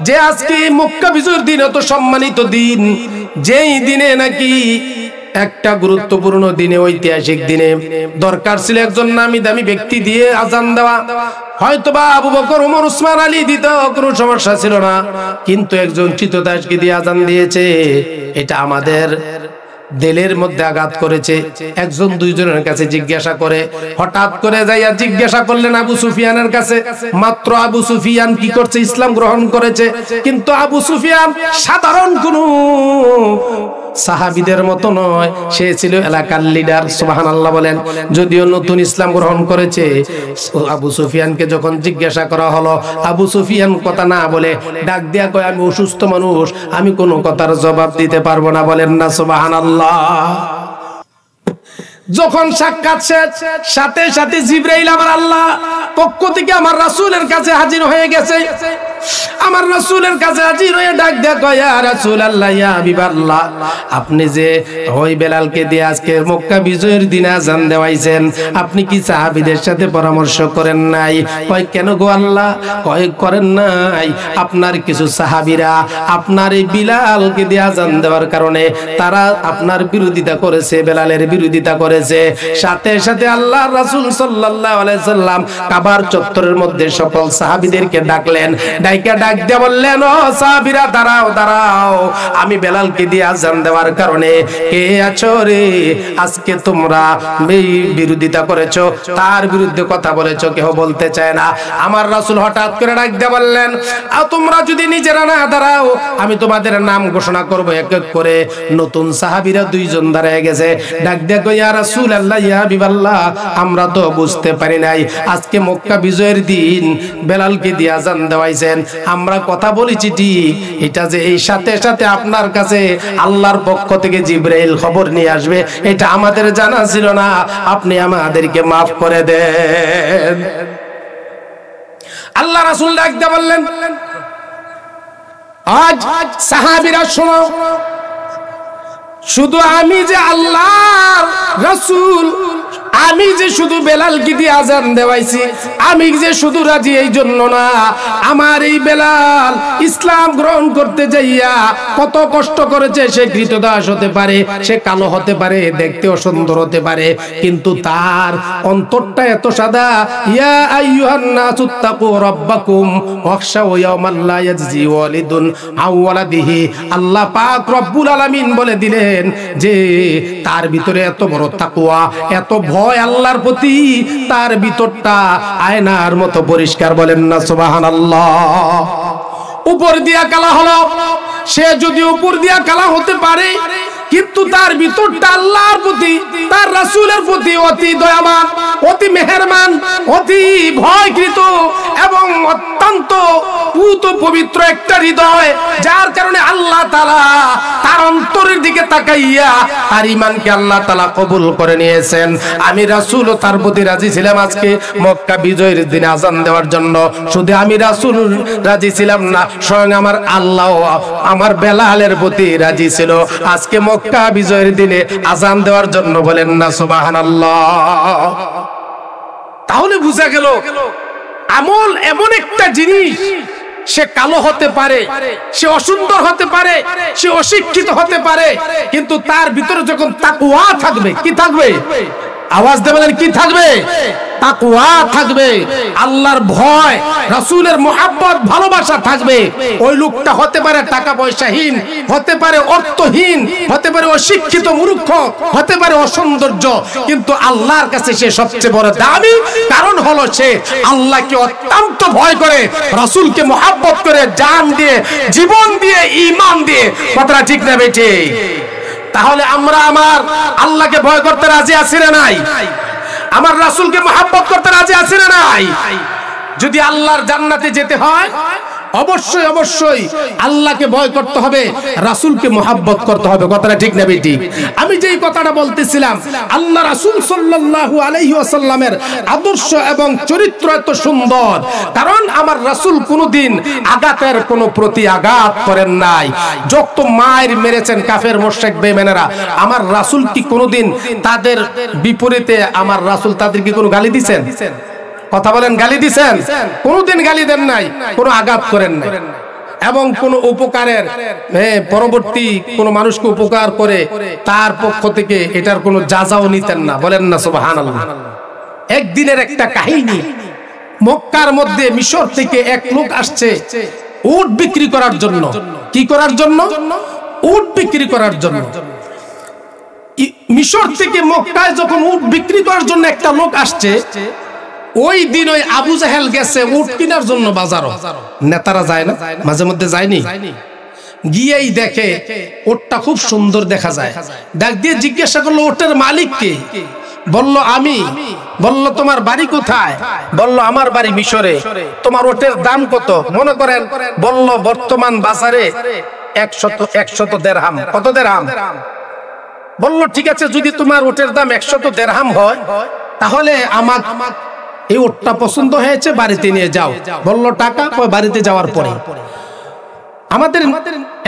যে আজকে মক্কা বিজয়ের দিন, এত সম্মানিত দিন, যেই দিনে নাকি একটা গুরুত্বপূর্ণ দিনে, ঐতিহাসিক দিনে দরকার ছিল একজন নামি দামি ব্যক্তি দিয়ে আজান দেওয়া। হয়তোবা আবু বকর, ওমর, উসমান, আলী দিত, কোনো সমস্যা ছিল না, কিন্তু একজন চিত্তদাসকে দিয়ে আজান দিয়েছে। এটা আমাদের দিলের মধ্যে আঘাত করেছে। একজন দুইজনের কাছে জিজ্ঞাসা করে, হঠাৎ করে যাইয়া জিজ্ঞাসা করলেন আবু সুফিয়ানের কাছে। মাত্র আবু সুফিয়ান কি করছে? ইসলাম গ্রহণ করেছে। কিন্তু আবু সুফিয়ান সাধারণ কোন সাহাবীদের মতো নয়, সে ছিল এলাকার লিডার। সুবহানাল্লাহ বলেন। যদিও নতুন ইসলাম গ্রহণ করেছে। আবু সুফিয়ানকে যখন জিজ্ঞাসা করা হলো, আবু সুফিয়ান কথা না বলে ডাক দিয়া কয়, আমি অসুস্থ মানুষ, আমি কোনো কথার জবাব দিতে পারবো না। বলেন না সুবহানাল্লাহ। যখন সাক্ষাৎ শেষ, সাথে সাথে জিবরাইল আমার আল্লাহ পক্ষ থেকে আমার রাসূলের কাছে হাজির হয়ে গেছে। আমার রাসূলের কাছে হাজির হয়ে ডাক দেয়া কয়, ইয়া রাসূলুল্লাহ, ইয়া হাবিবাল্লাহ, আপনি যে ওই বেলালকে দিয়ে আজকে মক্কা বিজয়ের দিনে আজান দেওয়াইছেন, আপনি কি সাহাবীদের সাথে পরামর্শ করেন নাই? কয়, কেন গো আল্লাহ? কয়, করেন নাই। আপনার কিছু সাহাবীরা আপনার এই বিলালকে দিয়ে আজান দেওয়ার কারণে তারা আপনার বিরোধিতা করেছে, বেলালের বিরোধিতা করেছে। সাথে সাথে আল্লাহর রাসূল সাল্লাল্লাহু আলাইহি সাল্লাম কাবার চত্বরের মধ্যে সকল সাহাবীদেরকে ডাকলেন। ডাক দিয়ে বললেন, ও সাহাবীরা, দাঁড়াও দাঁড়াও, আমি বেলালকে দিয়ে আজান দেওয়ার কারণে কে আছো রে? আজকে তোমরা বিরোধিতা করেছো, তার বিরুদ্ধে কথা বলেছো, কেউ বলতে চায় না। আমার রাসূল হঠাৎ করে ডাক দিয়ে বললেন, তোমরা যদি নিজেরা না দাঁড়াও, আমি তোমাদের নাম ঘোষণা করবো এক এক করে। নতুন সাহাবীরা দুইজন দাঁড়িয়ে গেছে। ডাক দিয়ে কই, ইয়া রাসূলুল্লাহ, ইয়া হাবিবাল্লাহ, আমরা তো বুঝতে পারি নাই আজকে মক্কা বিজয়ের দিন বেলালকে দিয়ে আজান দেওয়াইছেন। পাইছেন, আমরা কথা বলেছি ঠিক, এটা যে এই সাথে সাথে আপনার কাছে আল্লাহর পক্ষ থেকে জিবরাইল খবর নিয়ে আসবে এটা আমাদের জানা ছিল না, আপনি আমাদেরকে মাফ করে দেন। আল্লাহ রাসূল ডাকতে বললেন, আজ সাহাবীরা শোনো, শুধু আমি যে আল্লাহর রাসূল, আমি যে শুধু বেলালকে দিয়ে আজান দেওয়াইছি, আমি যে শুধু রাজি এই জন্য না, আমার এই বেলাল ইসলাম গ্রহণ করতে যাইয়া কত কষ্ট করেছে। সে কৃতদাস হতে পারে, সে কালো হতে পারে, দেখতেও সুন্দর হতে পারে, কিন্তু তার অন্তরটা এত সাদা। ইয়া আইয়ুহান নাসুত্তাকু রাব্বাকুম ওয়াখশাউ ইয়াওমান লা ইয়াজজি ওয়ালিদুন আন ওয়ালাদিহি। আল্লাহ পাক রব্বুল আলামিন বলে দিলেন যে তার ভিতরে এত বড় তাকওয়া, এত ভয় আল্লাহর প্রতি, তার ভিতরটা আয়নার মতো পরিষ্কার। বলেন না সুবহানাল্লাহ। উপর দিয়া কালা হলো, সে যদি উপর দিয়া কালা হতে পারে, কিন্তু তার ভিতরটা আল্লাহর প্রতি, তার রাসূলের প্রতি অতি দয়াবান, অতি মেহেরবান, অতি ভয়কৃত এবং অত্যন্ত পুত পবিত্র একটা হৃদয়, যার কারণে আল্লাহ তাআলা তার অন্তরের দিকে তাকাইয়া তার ঈমানকে আল্লাহ তাআলা কবুল করে নিয়েছেন। আমি রাসূল তার প্রতি রাজি ছিলাম আজকে মক্কা বিজয়ের দিনে আযান দেওয়ার জন্য। শুধু আমি রাসূল রাজি ছিলাম না, স্বয়ং আমার আল্লাহ আমার বেলালের প্রতি রাজি ছিল আজকে মক্কা বিজয়ের দিনে আযান দেওয়ার জন্য। বলেন না সুবহানাল্লাহ। তাহলে বুঝা গেল আমল এমন একটা জিনিস, সে কালো হতে পারে, সে অসুন্দর হতে পারে, সে অশিক্ষিত হতে পারে, কিন্তু তার ভিতরে যখন তাকওয়া থাকবে, কি থাকবে? আওয়াজ দিয়ে বলেন কি থাকবে? তাকওয়া থাকবে, আল্লাহর ভয়, রাসূলের মুহাব্বত, ভালোবাসা থাকবে। ওই লোকটা হতে পারে টাকা পয়সাহীন, হতে পারে অর্থহীন, হতে পারে অশিক্ষিত মূর্খ, হতে পারে অসৌন্দর্য, কিন্তু আল্লাহর কাছে সে সবচেয়ে বড় দামি। কারণ হলো সে আল্লাহকে অত্যন্ত ভয় করে, রাসূলকে মুহাব্বত করে, জান দিয়ে, জীবন দিয়ে, ঈমান দিয়ে। কথাটা ঠিক না বেটে? তাহলে আমরা আমার আল্লাহকে ভয় করতে রাজি আছি না নাই? আমার রাসূলকে মুহাব্বত করতে রাজি আছি না নাই? যদি আল্লাহর জান্নাতে যেতে হয় অবশ্যই অবশ্যই আল্লাহকে ভয় করতে হবে, রাসূলকে মুহাব্বত করতে হবে। কথাটা ঠিক না বেটি? আমি যেই কথাটা বলতেছিলাম, আল্লাহ রাসূল সাল্লাল্লাহু আলাইহি ওয়াসাল্লামের আদর্শ এবং চরিত্র এত সুন্দর, কারণ আমার রাসূল কোনোদিন আঘাতের কোনো প্রতি আঘাত করেন নাই। যত মায়ের মেরেছেন কাফের মুশরিক বেঈমানেরা, আমার রাসূল কি কোনোদিন তাদের বিপরীতে আমার রাসূল তাদেরকে কোনো গালি দিয়েছেন? কথা বলেন, গালি দিয়েছেন? কোনদিন গালি দেন নাই, কোনো আঘাত করেন নাই। এবং কোন উপকারের পরবর্তী কোন মানুষকে উপকার করে তার পক্ষ থেকে এটার কোনো যাজাও নিতেন না। বলেন না সুবহানাল্লাহ। একদিনের একটা কাহিনী, মক্কার মধ্যে মিশর থেকে এক লোক আসছে উট বিক্রি করার জন্য। কি করার জন্য? উট বিক্রি করার জন্য। মিশর থেকে মক্কায় যখন উট বিক্রি করার জন্য একটা লোক আসছে, ওই দিন ওই আবু জাহেল গেছে উট কেনার জন্য বাজারও। নেতারা যায় না, মাঝে মধ্যে যায়নি? গিয়েই দেখে উটটা খুব সুন্দর দেখা যায়। ডাক দিয়ে জিজ্ঞাসা করলো উটের মালিক কে? বলল আমি। বলল তোমার বাড়ি কোথায়? বলল আমার বাড়ি মিশরে। তোমার উটের দাম কত? মনে করেন বলল বর্তমান বাজারে 100 দিরহাম। কত দিরহাম? বলল ঠিক আছে, যদি তোমার উটের দাম 100 দিরহাম হয় তাহলে আমার এই উটটা পছন্দ হয়েছে, বাড়িতে নিয়ে যাও। বলল টাকা? বাড়িতে যাওয়ার পরে। আমাদের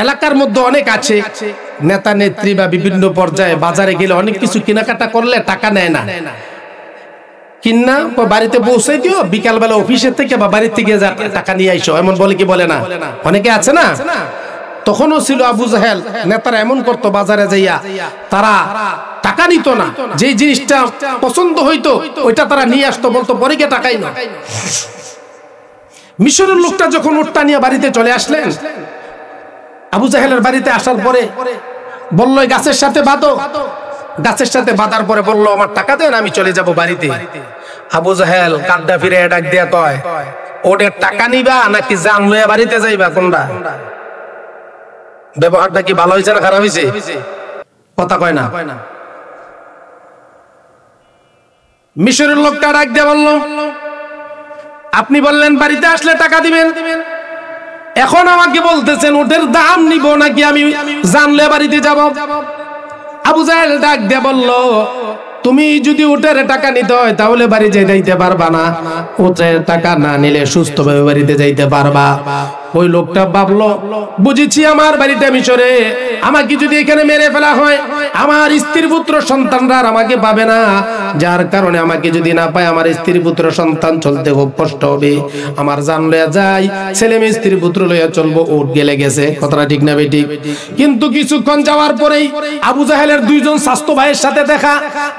এলাকার মধ্যে অনেক আছে নেতা নেত্রী বা বিভিন্ন পর্যায়ে বাজারে গেলে অনেক কিছু কেনাকাটা করলে টাকা নেয় না, কিনা বাড়িতে পৌঁছে দিও, বিকালবেলা অফিসের থেকে বা বাড়ির থেকে টাকা নিয়ে আইসো, এমন বলে কি বলে না? অনেকে আছে না? তখনও ছিল আবু জাহেল, নেতারা এমন করতো বাজারে যাইয়া তারা টাকা নিত না, যে জিনিসটা পছন্দ হইতো ওইটা তারা নিয়ে আসতো, বলতো পরে গিয়ে টাকাই না। মিশরের লোকটা যখন উটটা নিয়ে বাড়িতে চলে আসলেন, আবু জাহেলের বাড়িতে আসার পরে বলল গাছের সাথে বাঁধো। গাছের সাথে বাঁধার পরে বলল আমার টাকা দেন, আমি চলে যাব বাড়িতে। আবু জাহেল কাঁদা ফিরে ডাক দিয়া কয়, ওদের টাকা নিবা নাকি জান লইয়া বাড়িতে যাইবা? কোনটা? ব্যবহারটা কি ভালো হয়েছে না খারাপ হয়েছে? কথা কয় না। মিশরের লোকটা ডাক দিয়ে বলল, আপনি বললেন বাড়িতে আসলে টাকা দিবেন, এখন আমাকে বলতেছেন উটের দাম নিব নাকি আমি জানলে বাড়িতে যাব? আবু জাহেল ডাক দিয়ে বলল, তুমি যদি উটের টাকা নিতে হয় তাহলে বাড়ি যাইতে পারবা না, উটের টাকা না নিলে সুস্থভাবে বাড়িতে যাইতে পারবা। ওই লোকটা ভাবলো, বুঝেছি আমার বাড়িটা মিশরে, আমাকে যদি এখানে মেরে ফেলা হয় আমার স্ত্রী পুত্র সন্তানরা আমাকে পাবে না, যার কারণে আমাকে যদি না পায় আমার স্ত্রী পুত্র সন্তান চলতে খুব কষ্ট হবে। আমার জান লইয়া যাই, ছেলে মেয়ে স্ত্রী পুত্র লইয়া চলবো, উট গেলে গেছে। কথাটা ঠিক না বেটি? কিন্তু কিছুক্ষণ যাওয়ার পরেই আবু জাহেলের দুইজন স্বাস্থ্য ভাইয়ের সাথে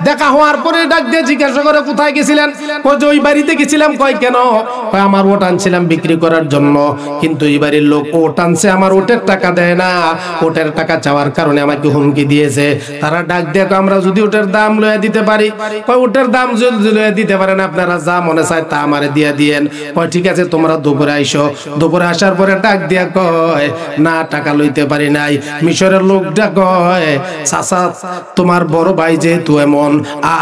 দেখা হওয়ার পরে ডাক দিয়ে জিজ্ঞাসা করে, কোথায় গেছিলেন? কয় যে ওই বাড়িতে গেছিলাম। কয় কেন? কয় আমার ওট আনছিলাম বিক্রি করার জন্য, কিন্তু এই বাড়ির লোক ওট আনছে, আমার ওটের টাকা দেয় না, ওটের টাকা চাওয়ার কারণে আমাকে হুমকি দিয়েছে। তারা ডাক দিয়ে আমরা যদি ওটের দাম লইয়া দিতে পারি, কয় ওটের দাম যদি লইয়া দিতে পারেন আপনারা যা মনে চায় তা আমারে দিয়ে দিয়েন। কয় ঠিক আছে, তোমরা দুপুরে আইসো। দুপুরে আসার পরে ডাক দিয়া কয়, না টাকা লইতে পারি নাই। মিশরের লোকটা কয়, চাচা তোমার বড় ভাই যেহেতু এমন,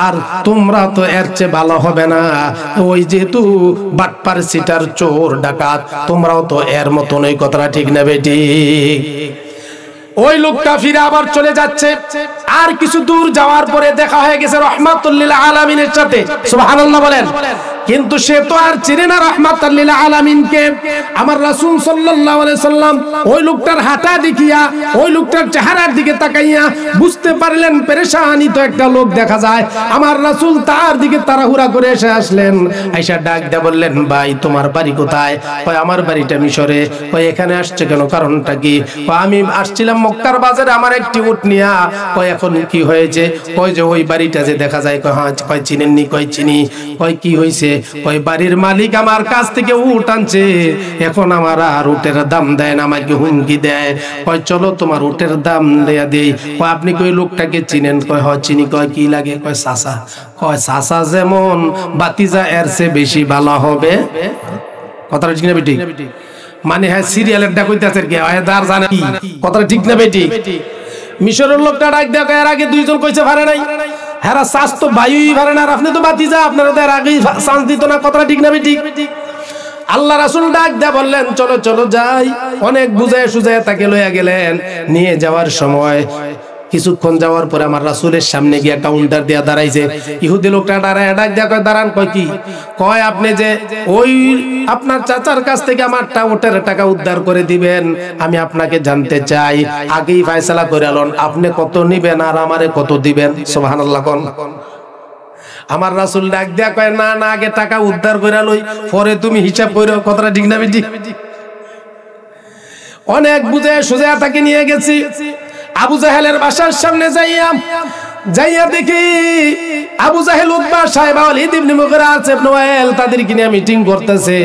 আর তোমরা তো এর চেয়ে ভালো হবে না, ওই যেহেতু বাটপার সিটার চোর ডাকাত, তোমরাও তো এর মতন। ওই কথাটা ঠিক না বেটি? ওই লোকটা ফিরে আবার চলে যাচ্ছে। আর কিছু দূর যাওয়ার পরে দেখা হয়ে গেছে রাহমাতুল লিল আলামিনের সাথে। সুবহানাল্লাহ বলেন। কিন্তু সে তো আর চিনে না রাহমাতুল লিল আলামিনকে। আমার রাসূল সাল্লাল্লাহু আলাইহি সাল্লাম ওই লোকটার হাঁটা দেখিয়া, ওই লোকটার চেহারার দিকে তাকাইয়া বুঝতে পারলেন পেরেশানি তো একটা লোক দেখা যায়। আমার রাসূল তার দিকে তাড়াহুড়া করে এসে আসলেন। আয়েশা ডাক দিয়ে বললেন, ভাই তোমার বাড়ি কোথায়? কয় আমার বাড়িটা মিশরে। কয় এখানে আসছে কেন, কারণটা কি? কয় আমি আসছিলাম মক্কার বাজারে আমার একটি উট নিয়া। কয় এখন কি হয়েছে? কয় যে ওই বাড়িটা যে দেখা যায়। কয় হ্যাঁ। কয় চিনেননি? কয় চিনি। কয় কি হয়েছে? কয় বাড়ির মালিক আমার কাছ থেকে উট আনছে, এখন আমার আর উটের দাম দেয় না, আমাকে হুমকি দেয়। কয় চলো তোমার উটের দাম দেয়া দেই। কয় আপনি কই লোকটাকে চিনেন? কয় হ্যাঁ চিনি। কয় কি লাগে? কয় চাচা। কয় চাচা যেমন বাতিজা এর চেয়ে বেশি ভালো হবে। কথাটা ঠিক না বেটি? মানে হ্যাঁ সিরিয়ালের ডাক হইতাছে কি দার জানে কি? কথাটা ঠিক না বেটি? মিশরের লোকটা ডাক দেয়া কয়, এর আগে দুইজন কইছে ভারে নাই, হেরা চাষ তো ভাইই ভারে না, আর আপনি তো বাতিজা, আপনারা তো এর আগেই চান্স দিত না। কথাটা ঠিক না বেটি? আল্লাহ রাসূল ডাক দেয়া বললেন, চলো চলো যাই। অনেক বুঝায় সুঝায় তাকে লইয়া গেলেন। নিয়ে যাওয়ার সময় কিছুক্ষণ যাওয়ার পরে আমার রাসূলের সামনে গিয়া কাউন্টার দিয়া দাঁড়াইছে। ইহুদি লোকটা দাঁড়ায় ডাক দেয়া কয়, দাঁড়ান। কয় কি? কয় আপনি যে ওই আপনার চাচার কাছ থেকে আমারটা ওটের টাকা উদ্ধার করে দিবেন, আমি আপনাকে জানতে চাই। আগেই ফয়সালা করে আলন, আপনি কত নিবেন আর আমারে কত দিবেন। সুবহানাল্লাহ কোন। আমার রাসূল ডাক দেয়া কয়, না না আগে টাকা উদ্ধার করে লই, পরে তুমি হিসাব কইরো। কথাটা ঠিক না বেটি? অনেক বুঝায় সুঝায় তাকে নিয়ে গেছি। আবু জাহেলের বাসার সামনে যাইয়া দেখি আবু জাহেল, উতবা, সাইবা, ওয়ালিদ ইবনে মুগীরা, ইবনে ওয়াইল তাদেরকে নিয়ে মিটিং করতেছে।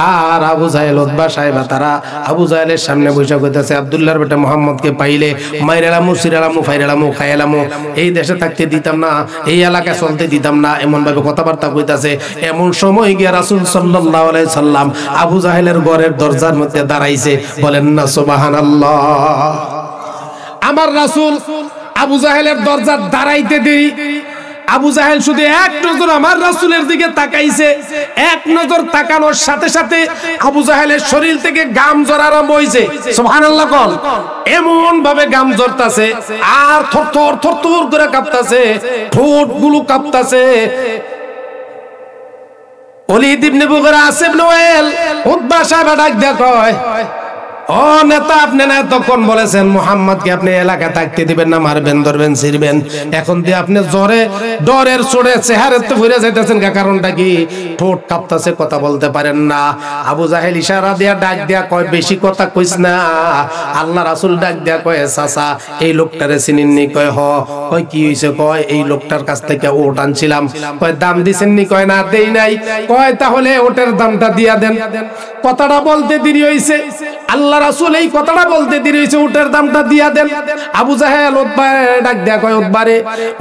আর আবু জাহেল, উতবা, সাইবা তারা আবু জাহেলের সামনে বসে কইতাছে, আব্দুল্লাহর বেটা মুহাম্মদকে পাইলে মাইরালামু, সিরালামু, ফাইরালামু, খায়ালামু, এই দেশে থাকতে দিতাম না, এই এলাকায় চলতে দিতাম না, এমন ভাবে কথাবার্তা কইতাছে। এমন সময় গিয়া রাসূল সাল্লাল্লাহু আলাইহি সাল্লাম আবু জাহেলের ঘরের দরজার মধ্যে দাঁড়াইছে। বলেন না সুবহানাল্লাহ। আমার রাসূল আবু জাহেলের দরজা দাঁড়াইতে দেরি, আবু জাহেল শুধু এক নজর আমার রাসূলের দিকে তাকাইছে। এক নজর তাকানোর সাথে সাথে আবু জাহেলের শরীর থেকে গাম ঝরা আরম্ভ হইছে। সুবহানাল্লাহ কোন। এমন ভাবে গাম ঝরতাছে আর থরথর থরথর করে কাঁপতাছে, ঠোঁটগুলো কাঁপতাছে। ওয়ালিদ ইবনে মুগীরা, ইবনে ওয়াইল, উতবা সাহেব ডাক দেয়া কয়, ও নেতা, আপনি না তখন বলেছেন মুহাম্মদকে আপনি এলাকা থাকতে দিবেন না, মারবেন, ধরবেন, ছিড়বেন। এখন দিয়ে আপনি জ্বরে ডরের চড়ে চেহারাতে ভরে যাইতেছেন, কারণটা কি? ঠোঁট কাঁপতাছে, কথা বলতে পারেন না। আবু জাহেল ইশারা দিয়া ডাক দিয়া কয়, বেশি কথা কইস না। আল্লাহ রাসূল ডাক দিয়া কয়, চাচা এই লোকটারে চিনেননি? কয় হ। কয় কি হইছে? কয় এই লোকটার কাছ থেকে ওট আনছিলাম। কয় দাম দিছেননি? কয় না দেই নাই। কয় তাহলে ওটের দামটা দিয়া দেন। কথাটা বলতে দেরি হইছে, আল্লাহ রাসূল এই কথাটা বলতে দেরি হইছে, উটের দামটা দিয়া দেন। আবু জাহেল উতবা ডাক দেয়া কয়, উতবারে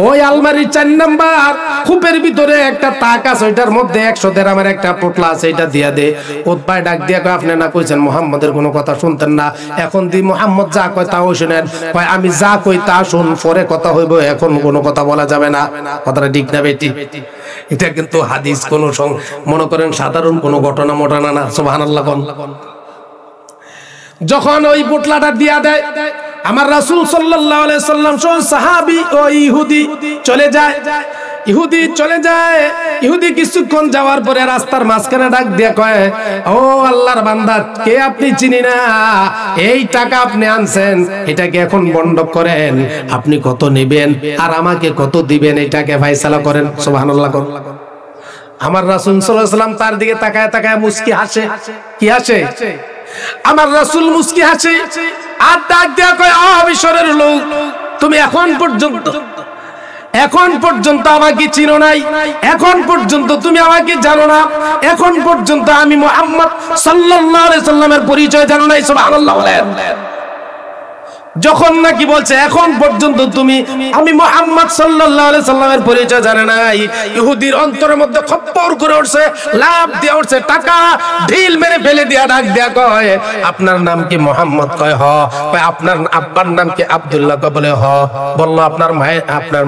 ওই আলমারির 4 নাম্বার খুপের ভিতরে একটা তাক আছে, ওইটার মধ্যে 100 দিরহামের একটা পোটলা আছে, এটা দিয়া দে। উতবা ডাক দেয়া কয়, আপনি না কইছেন মুহাম্মদের কোনো কথা শুনতেন না, এখন দি মুহাম্মদ যা কয় তাও শুনেন। কয় আমি যা কই তা শুন, পরে কথা হইব, এখন কোনো কথা বলা যাবে না। কথাটা ঠিক না বেটি? এটা কিন্তু হাদিস, কোনো মনে করেন সাধারণ কোনো ঘটনা মোটানা না। সুবহানাল্লাহ কোন। যখন ওই পোটলাটা দিয়া দেয়, আমার রাসূল সাল্লাল্লাহু আলাইহি সাল্লাম সহ সাহাবী ও ইহুদি চলে যায়। ইহুদি চলে যায়। ইহুদি কিছুক্ষণ যাওয়ার পরে রাস্তার মাঝখানে ডাক দিয়ে কয়, ও আল্লাহর বান্দা, কে আপনি চিনি না, এই টাকা আপনি আনছেন, এটাকে এখন বন্ধক করেন, আপনি কত নেবেন আর আমাকে কত দিবেন, এটাকে ফয়সালা করেন। সুবহানাল্লাহ। আমার রাসূল সাল্লাল্লাহু আলাইহি সাল্লাম তার দিকে তাকায় তাকায় মুস্কি হাসে। কি হাসে? আমার রাসূল মুস্কি হাসে আর ডাক দিয়ে কয়, ও মিশরের লোক, তুমি এখন পর্যন্ত আমাকে চিনো নাই, এখন পর্যন্ত তুমি আমাকে জানো না, এখন পর্যন্ত আমি মুহাম্মদ সাল্লাল্লাহু আলাইহি সাল্লামের পরিচয় জানো নাই। সুবহানাল্লাহ বলেন। যখন নাকি বলছে এখন পর্যন্ত আমি মুহাম্মদ সাল্লাল্লাহু আলাইহি সাল্লামের পরিচয় জানে নাই, ইহুদির অন্তরের মধ্যে খপ্পর করে উঠছে, লাফ দিয়ে উঠছে, টাকা ঢিল মেরে ফেলে দিয়া ডাক দিয়া কয়, আপনার নাম কি মুহাম্মদ? কয় হ। কয় আপনার আব্বার নাম কি আব্দুল্লাহ? কয় বলে হ। বলল আপনার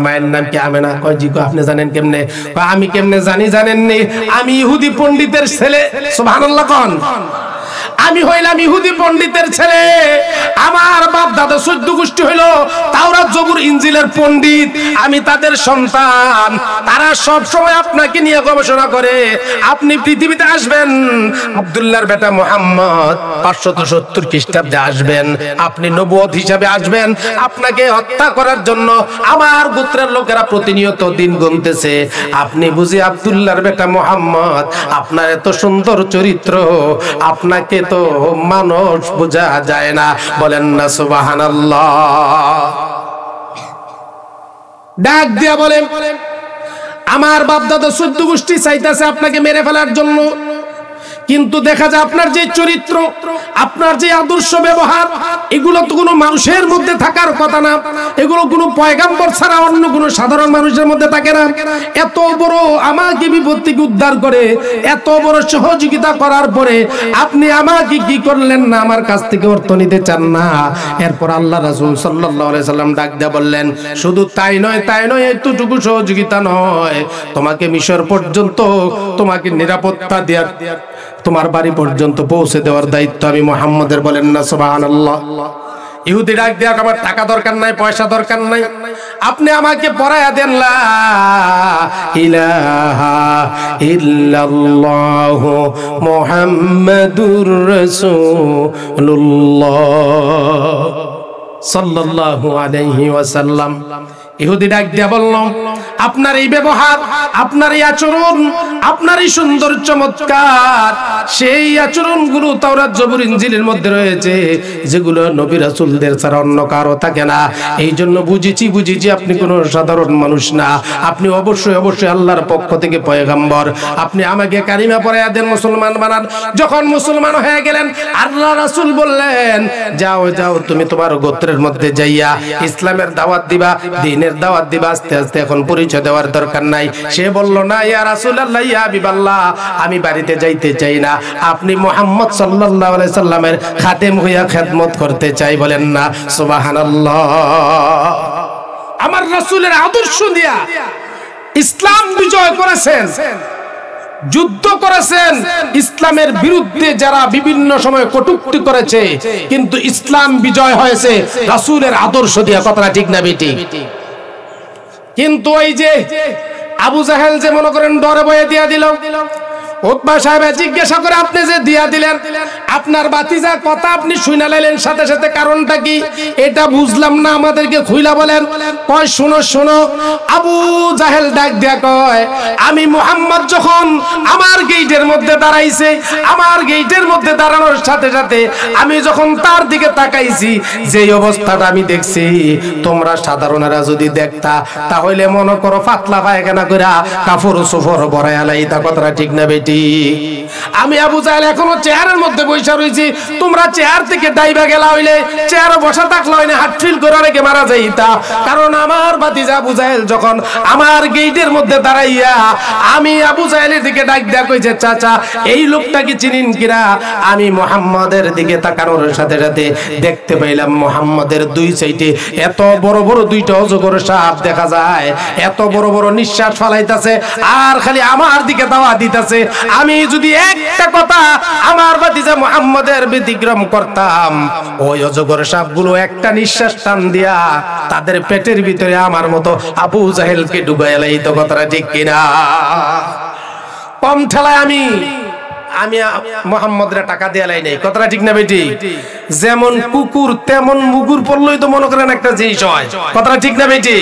মায়ের নাম কি আমেনা? কয় জি। কয় আপনি জানেন কেমনে? কয় আমি কেমনে জানি জানেননি, আমি ইহুদি পণ্ডিতের ছেলে। সুবহানাল্লাহ কোন। আমি হইলাম ইহুদি পণ্ডিতের ছেলে, আমার বাপ দাদা 14 গোষ্ঠী হইল তাওরাত জবুর ইনজিলের পণ্ডিত, আমি তাদের সন্তান। তারা সব সময় আপনাকে নিয়ে গবেষণা করে। আপনি পৃথিবীতে আসবেন, আব্দুল্লাহর বেটা মুহাম্মদ 570 খ্রিস্টাব্দে আসবেন, আপনি নবুয়ত হিসাবে আসবেন, আপনাকে হত্যা করার জন্য আমার গোত্রের লোকেরা প্রতিনিয়ত দিন গুনতেছে। আপনি বুঝি আব্দুল্লাহর বেটা মুহাম্মদ, আপনার এত সুন্দর চরিত্র, আপনাকে তো মানুষ বোঝা যায় না। বলেন না সুবহানাল্লাহ। ডাক দিয়া বলেন, আমার বাপ দাদা 14 গোষ্ঠী চাইতেছে আপনাকে মেরে ফেলার জন্য, কিন্তু দেখা যায় আপনার যে চরিত্র, আপনার যে আদর্শ ব্যবহার, এগুলো তো কোনো মানুষের মধ্যে থাকার কথা না, এগুলো কোনো পয়গাম্বর ছাড়া অন্য কোনো সাধারণ মানুষের মধ্যে থাকে না। এত বড় আমাকে বিপদ থেকে উদ্ধার করে, এত বড় সহযোগিতা করার পরে আপনি আমাকে কি করলেন না, আমার কাছ থেকে অর্থ নিতে চান না। এরপর আল্লাহ রাসূল সাল্লাল্লাহু আলাইহি সাল্লাম ডাক দিয়ে বললেন, শুধু তাই নয়, এতটুকু সহযোগিতা নয়, তোমাকে মিশর পর্যন্ত তোমাকে নিরাপত্তা দেওয়ার, তোমার বাড়ি পর্যন্ত পৌঁছে দেওয়ার দায়িত্ব আমি মুহাম্মদের। বলেন না সুবহানাল্লাহ। ইহুদি ডাক দেয়া, আমার টাকা দরকার নাই, পয়সা দরকার নাই, আপনি আমাকে পড়ায়া দেন লা ইলাহা ইল্লাল্লাহ মুহাম্মাদুর রাসূলুল্লাহ সাল্লাল্লাহু আলাইহি ওয়াসাল্লাম। ইহুদি ডাক দিয়া বলল, আপনার এই ব্যবহার, আপনার এই আচরণ, আপনার এই সুন্দর চমৎকার, সেই আচরণগুলো তাওরাত জবুর ইনজিলের মধ্যে রয়েছে, যেগুলো নবী রাসূলদের ছাড়া অন্য কারো থাকে না। এই জন্য বুঝেছি আপনি কোনো সাধারণ মানুষ না, আপনি অবশ্যই আল্লাহর পক্ষ থেকে পয়গম্বর। আপনি আমাকে কালিমা পড়াইয়া দেন, মুসলমান বানান। যখন মুসলমান হয়ে গেলেন, আল্লাহ রাসূল বললেন, যাও তুমি তোমার গোত্রের মধ্যে যাইয়া ইসলামের দাওয়াত দিবা, দ্বীনের দাওয়াত দিবা। আস্তে আস্তে এখন পরিচয় দেওয়ার দরকার নাই। সে বলল, না ইয়া রাসূলুল্লাহ, ইয়া হাবিবাল্লাহ, আমি বাড়িতে যাইতে চাই না, আপনি মুহাম্মদ সাল্লাল্লাহু আলাইহি সাল্লামের খাদেম হইয়া খেদমত করতে চাই। বলেন না সুবহানাল্লাহ। আমার রাসূলের আদর্শ দিয়া ইসলাম বিজয় করেছেন, যুদ্ধ করেছেন, ইসলামের বিরুদ্ধে যারা বিভিন্ন সময় কটূক্তি করেছে, কিন্তু ইসলাম বিজয় হয়েছে রাসূলের আদর্শ দিয়া। কথাটা ঠিক না বেটি? কিন্তু ওই যে আবু জাহেল যে মনে করেন ডরে ভয়ে দিয়া দিল, উতবা সাহেব জিজ্ঞাসা করে, আপনি যে দিয়া দিলেন, আপনার বাতিজা কথা আপনি শুনে লাইলেন সাথে সাথে, কারণটা কি? এটা বুঝলাম না, আমাদেরকে খুইলা বলেন। কয় শোনো। আবু জাহেল ডাক দিয়া কয়, আমি মুহাম্মদ যখন আমার গেটের মধ্যে দাঁড়াইছে, আমার গেটের মধ্যে দাঁড়ানোর সাথে সাথে আমি যখন তার দিকে তাকাইছি, যে অবস্থাটা আমি দেখছি, তোমরা সাধারণেরা যদি দেখতা, তাহলে মনে করো পাতলা পায়খানা কইরা কাপড় সুফর ভরায়া লাইতা। কথাটা ঠিক না বেটি? আমি আবু জাহেল এখনো চেয়ারের মধ্যে বসে রয়েছি, তোমরা চেয়ার থেকে ডাইবা গেলা হইলে, চেয়ারে বসা থাকলে হইলে হাত ফিল করে রেখে মারা যাইতা। কারণ আমার ভাতিজা আবু জাহেল যখন আমার গেটের মধ্যে দাঁড়াইয়া আমি আবু জাহেলের দিকে ডাক দেয়া কইছে, চাচা এই লোকটাকে চিনেন কিনা? আমি মুহাম্মাদের দিকে তাকানোর সাথে সাথে দেখতে পাইলাম মুহাম্মাদের দুই সাইডে এত বড় বড় দুইটা অজগর সাপ দেখা যায়, এত বড় বড় নিঃশ্বাস ফালাইতাছে, আর খালি আমার দিকে দাওয়া দিতেছে। আমি যদি একটা কথা আমার ভাতিজা মুহাম্মদের ব্যতিক্রম করতাম, ওই অজগর সাপগুলো একটা নিঃশ্বাস টান দিয়া তাদের পেটের ভিতরে আমার মতো আবু জাহেলকে ডুবাইয়া লাইতো। কথাটা ঠিক কিনা? কম ঠেলায় আমি মুহাম্মদরে টাকা দিয়া লাই নাই। কথাটা ঠিক না বেটি? যেমন কুকুর তেমন মুগুর পড়লই তো মনে করেন একটা জিনিস হয়। কথাটা ঠিক না বেটি?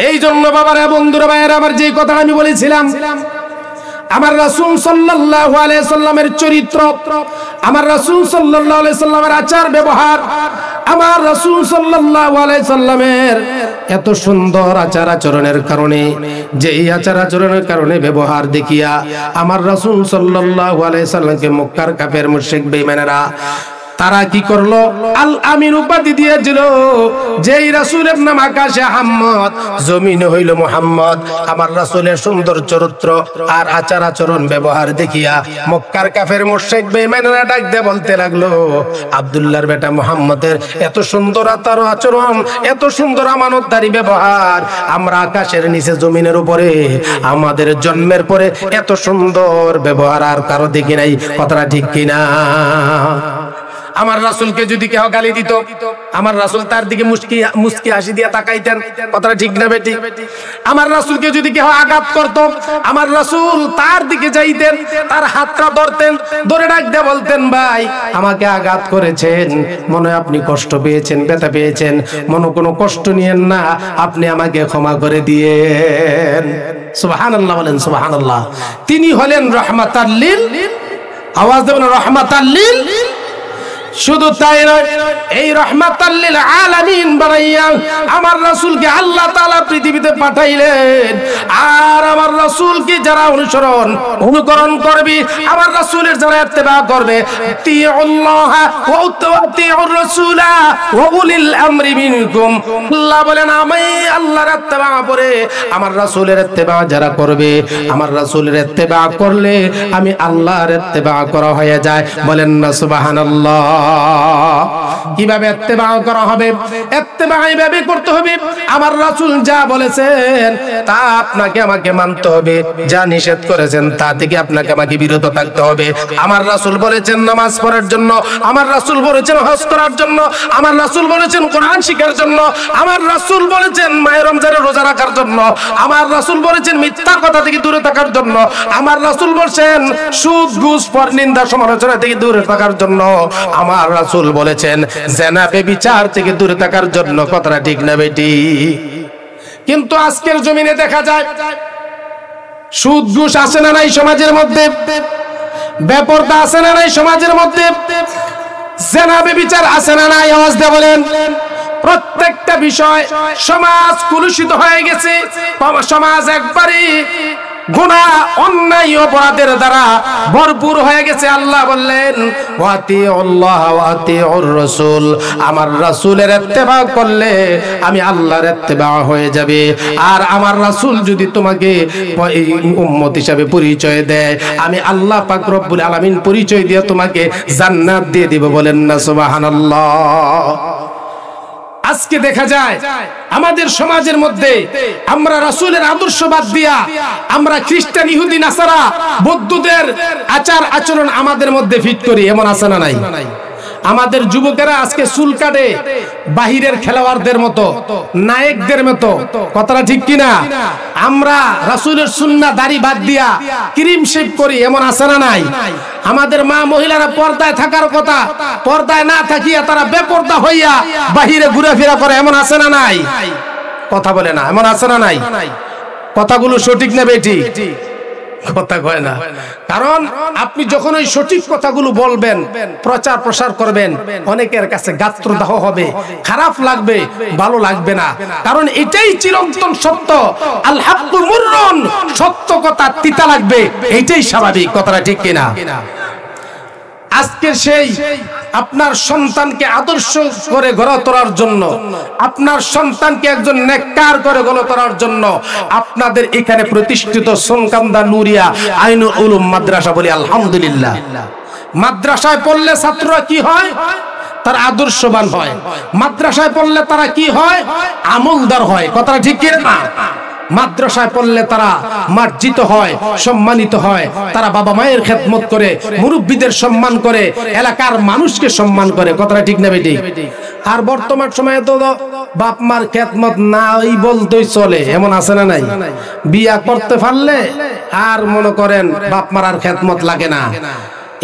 এই জন্য বাবারা, বন্ধুরা, ভাইয়েরা আমার, যে কথা আমি বলেছিলাম, আমার রাসূল সাল্লাল্লাহু আলাইহি সাল্লামের চরিত্র, আমার রাসূল সাল্লাল্লাহু আলাইহি সাল্লামের আচার ব্যবহার, আমার রাসূল সাল্লাল্লাহু আলাইহি সাল্লামের এত সুন্দর আচার আচরণের কারণে, যেই আচার আচরণের কারণে ব্যবহার দেখিয়া আমার রাসূল সাল্লাল্লাহু আলাইহি সাল্লামকে মক্কার কাফের মুশরিক বেঈমানেরা তারা কি করলো? আল আমিন উপাধি দিয়েছিল। যেই রাসূলের নাম আকাশে আহমদ, জমিনে হইল মুহাম্মদ। আমার রাসূলের সুন্দর চরিত্র আর আচার আচরণ ব্যবহার দেখিয়া মক্কার কাফের মুশরিক বেঈমানেরা ডাক দিয়ে বলতে লাগলো, আব্দুল্লাহর বেটা মুহাম্মদের এত সুন্দর আচার আচরণ, এত সুন্দর আমানতদারি ব্যবহার, আমরা আকাশের নিচে জমিনের উপরে আমাদের জন্মের পরে এত সুন্দর ব্যবহার আর কারো দেখি নাই। কথাটা ঠিক কিনা? আমার রাসূলকে যদি কেউ গালি দিত, আমার রাসূল তার দিকে মুস্কি হাসি দিয়ে তাকাইতেন। কথাটা ঠিক না বেটি? আমার রাসূলকে যদি কেউ আঘাত করত, আমার রাসূল তার দিকে যাইতেন, তার হাতটা ধরতেন, ধরে ডাক দিয়ে বলতেন, ভাই আমাকে আঘাত করেছেন, মনে হয় আপনি কষ্ট পেয়েছেন, ব্যথা পেয়েছেন, মনে কোনো কষ্ট নিয়েন না, আপনি আমাকে ক্ষমা করে দিয়েন। সুবহানাল্লাহ বলেন, সুবহানাল্লাহ। তিনি হলেন রাহমাতাল লিল, আওয়াজ দেবেন, রাহমাতাল লিল। শুধু তাই নয়, এই রাহমাতাল লিল আলামিন বানাইয়া আমার রাসূলকে আল্লাহ তাআলা পৃথিবীতে পাঠাইলেন। আর আমার রাসূলকে যারা অনুকরণ করবে, আমার রাসূলের যারা ইত্তেবা করবে, তিউল্লাহ ওয়া আতিউর রাসূলা ওয়া উলিল আমরি মিনকুম। আল্লাহ বলেন, আমি আল্লাহর ইত্তেবা করে আমার রাসূলের ইত্তেবা যারা করবে, আমার রাসূলের ইত্তেবা করলে আমি আল্লাহর ইত্তেবা করা হয়ে যায়। বলেন না সুবহানাল্লাহ। কিভাবে ইত্তেবা করা হবে? ইত্তেবা এইভাবে করতে হবে, আমার রাসূল যা বলেছেন তা আপনাকে আমাকে মানতে হবে, যা নিষেধ করেছেন তা থেকে আপনাকে আমাকে বিরত থাকতে হবে। আমার রাসূল বলেছেন নামাজ পড়ার জন্য, আমার রাসূল বলেছেন হজ করার জন্য, আমার রাসূল বলেছেন কোরআন শিখার জন্য, আমার রাসূল বলেছেন মাহে রমজানের রোজা রাখার জন্য, আমার রাসূল বলেছেন মিথ্যা কথা থেকে দূরে থাকার জন্য, আমার রাসূল বলেছেন সুদ ঘুষ পরনিন্দা সমালোচনা থেকে দূরে থাকার জন্য, আমার রাসূল বলেছেন জিনা ব্যভিচার থেকে দূরে থাকার জন্য। কথাটা ঠিক না বেটি? কিন্তু আজকের জমিনে দেখা যায় সুদ ঘুষ আছে না নাই সমাজের মধ্যে, বেপরদা আছে না নাই সমাজের মধ্যে, জিনা ব্যভিচার আছে না নাই? আওয়াজ দিয়ে বলেন। প্রত্যেকটা বিষয় সমাজ কলুষিত হয়ে গেছে, সমাজ একবারে গুনাহ অন্যায় অপরাধের দ্বারা ভরপুর হয়ে গেছে। আল্লাহ বললেন, ওয়াতিউল্লাহ ওয়া আতিউর রাসূল, আমার রাসূলের ইত্তেবা করলে আমি আল্লাহর ইত্তেবা হয়ে যাবে। আর আমার রাসূল যদি তোমাকে উম্মত হিসাবে পরিচয় দেয়, আমি আল্লাহ পাক রব্বুল আলামিন পরিচয় দিয়ে তোমাকে জান্নাত দিয়ে দিব। বলেন না সুবহানাল্লাহ। আজকে দেখা যায় আমাদের সমাজের মধ্যে আমরা রাসূলের আদর্শ বাদ দিয়া আমরা খ্রিস্টান, ইহুদি, নাসারা, বৌদ্ধদের আচার আচরণ আমাদের মধ্যে ফিট করি। এমন আছে না নাই? আমাদের যুবকেরা আজকে চুল কাটে বাহিরের খেলোয়াড়দের মতো, নায়কদের মতো। কথাটা ঠিক কিনা? আমরা রাসূলের সুন্নাহ দাড়ি বাদ দিয়া ক্রিম শেভ করি। এমন আছে না নাই? আমাদের মা মহিলারা পর্দায় থাকার কথা, পর্দায় না থাকিয়া তারা বেপর্দা হইয়া বাহিরে ঘুরাফেরা করে। এমন আছে না নাই? কথা বলে না। এমন আছে না নাই? কথাগুলো সঠিক না বেটি? কথা কয় না। কারণ আপনি যখন ওই সঠিক কথাগুলো বলবেন, প্রচার প্রসার করবেন, অনেকের কাছে গাত্রদাহ হবে, খারাপ লাগবে, ভালো লাগবে না। কারণ এটাই চিরন্তন সত্য। আল হাক্কু মুররুন, সত্য কথা তিতা লাগবে, এটাই স্বাভাবিক। কথাটা ঠিক কিনা? আজকে সেই আপনার সন্তানকে আদর্শ করে গড়ে তোলার জন্য, আপনার সন্তানকে একজন নেককার করে গড়ে তোলার জন্য আপনাদের এখানে প্রতিষ্ঠিত সোনকান্দা নুরিয়া আইনুল উলুম মাদ্রাসা বলি আলহামদুলিল্লাহ। মাদ্রাসায় পড়লে ছাত্ররা কি হয়? তারা আদর্শবান হয়। মাদ্রাসায় পড়লে তারা কি হয়? আমলদার হয়। কথাটা ঠিক কি না? মাদ্রাসায় পড়লে তারা মার্জিত হয়, সম্মানিত হয়, তারা বাবা মায়ের খেদমত করে, মুরব্বীদের সম্মান করে, এলাকার মানুষকে সম্মান করে। কথাটা ঠিক না বেটি? আর বর্তমান সময়ে তো বাপ মার খেদমত নাই বলতেই চলে, এমন আছে না নাই? বিয়া করতে পারলে আর মনে করেন বাপ মার আর খেদমত লাগে না।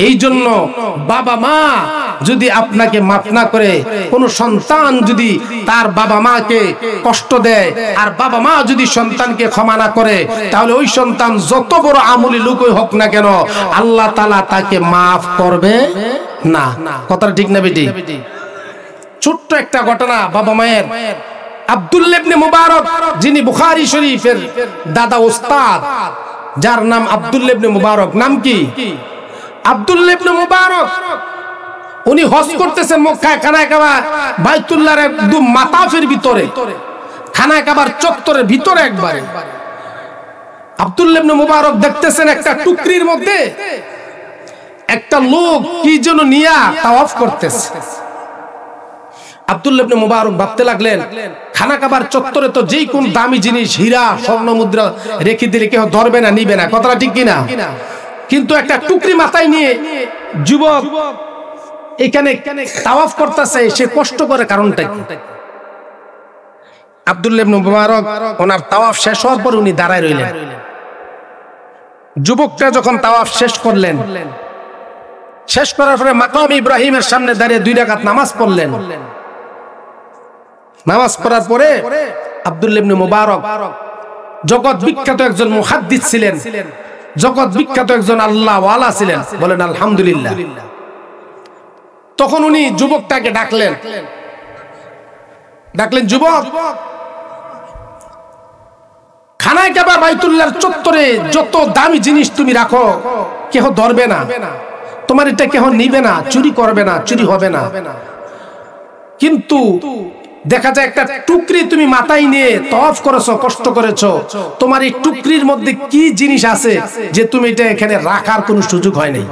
এই জন্য বাবা মা যদি আপনাকে মাফ না করে, কোন সন্তান যদি তার বাবা মাকে কষ্ট দেয়, আর বাবা মা যদি সন্তানকে ক্ষমা না করে, তাহলে ওই সন্তান যত বড় আমলি লোকই হোক না কেন, আল্লাহ তাআলা তাকে মাফ করবে না। কথাটা ঠিক না বেটি? ছোট্ট একটা ঘটনা বাবা মায়ের। আব্দুল্লাহ ইবনে মুবারক, যিনি বুখারী শরীফের দাদা ওস্তাদ, যার নাম আব্দুল্লাহ ইবনে মুবারক। নাম কি? আব্দুল্লাহ ইবনে মুবারক। উনি হজ করতেছেন মক্কায়, খানায় কাবা বাইতুল্লাহর একদম মাতাফের ভিতরে, খানায় কাবার চত্বরের ভিতরে একবারে। আব্দুল্লাহ ইবনে মুবারক দেখতেছেন একটা টুকরির মধ্যে একটা লোক কি যেন নিয়া তাওয়াফ করতেছে। আব্দুল্লাহ ইবনে মুবারক ভাবতে লাগলেন, খানা কাবার চত্বরে তো যেই কোন দামি জিনিস, হীরা স্বর্ণ মুদ্রা রেখে দিলে কেউ ধরবে না, নিবে না। কথাটা ঠিক কিনা? কিন্তু একটা টুকরি মাথায় নিয়ে যুবক এখানে তাওয়াফ করতেছে, সে কষ্ট করে কারণটা কি? আব্দুল্লাহ ইবনে মুবারক ওনার তাওয়াফ শেষ হওয়ার পর উনি দাঁড়ায় রইলেন। যুবকটা যখন তাওয়াফ শেষ করলেন, শেষ করার পরে মাকাম ইব্রাহিমের সামনে দাঁড়িয়ে 2 রাকাত নামাজ পড়লেন। নামাজ পড়ার পরে আব্দুল্লাহ ইবনে মুবারক জগৎ বিখ্যাত একজন মুহাদ্দিস ছিলেন, জগৎ বিখ্যাত একজন আল্লাহ ওয়ালা ছিলেন। বলেন আলহামদুলিল্লাহ। তখন উনি যুবকটাকে ডাকলেন, যুবক, খানায় কাবা বাইতুল্লাহর চত্বরে যত দামি জিনিস তুমি রাখো, কেহ ধরবে না, তোমার এটা কেহ নিবে না, চুরি করবে না, চুরি হবে না। কিন্তু দেখা যায় একটা টুকরি তুমি মাথায় নিয়ে তওয়াফ করেছো, কষ্ট করেছো, তোমার এই টুকরির মধ্যে কি জিনিস আছে যে তুমি এটা এখানে রাখার কোনো সুযোগ হয় নাই।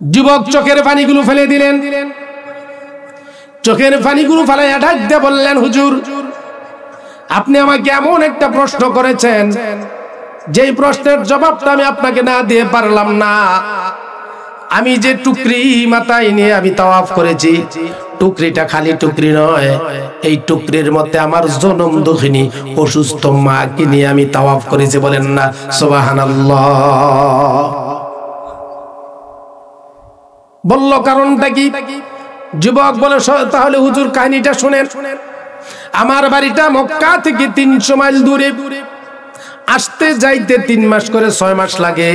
যুবক চোখের পানিগুলো ফেলে দিলেন, চোখের পানিগুলো ফেলাইয়া ডাক দিয়ে বললেন, হুজুর, আপনি আমাকে এমন একটা প্রশ্ন করেছেন, যেই প্রশ্নের জবাবটা আমি আপনাকে না দিয়ে পারলাম না। আমি যে টুকরি মাথায় নিয়ে আমি তাওয়াফ করেছি, টুকরিটা খালি টুকরি নয়, এই টুকরির মধ্যে আমার জনম দুঃখিনী অসুস্থ মাকে নিয়ে আমি তাওয়াফ করেছি। বলেন না সুবহানাল্লাহ। বলল কারণটা কি? যুবক বলে, তাহলে হুজুর কাহিনীটা শুনেন। আমার বাড়িটা মক্কা থেকে 300 মাইল দূরে, আসতে যাইতে 3 মাস করে 6 মাস লাগে।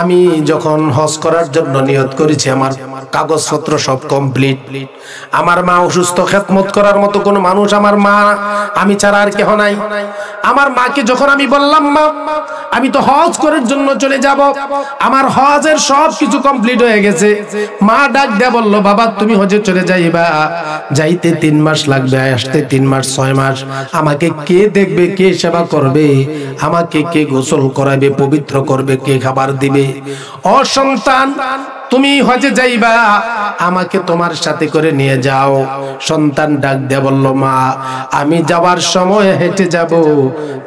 আমি যখন হজ করার জন্য নিয়ত করেছি, আমার কাগজপত্র সব কমপ্লিট। আমার মা অসুস্থ, খেদমত করার মতো কোনো মানুষ আমার মা, আমি ছাড়া আর কেহ নাই। আমার মাকে যখন আমি বললাম, মা আমি তো হজ করার জন্য চলে যাব, আমার হজের সব কিছু কমপ্লিট হয়ে গেছে, মা ডাক দেয়া বলল, বাবা তুমি হজে চলে যাইবা, যাইতে 3 মাস লাগবে, আসতে 3 মাস 6 মাস। আমাকে কে দেখবে, কে সেবা করবে, আমাকে কে গোসল করাবে, পবিত্র করবে, কে খাবার দিবে? ও সন্তান, তুমি হজে যাইবা, আমাকে তোমার সাথে করে নিয়ে যাও। সন্তান ডাক দিয়ে বলল, মা আমি যাওয়ার সময় হেঁটে যাব,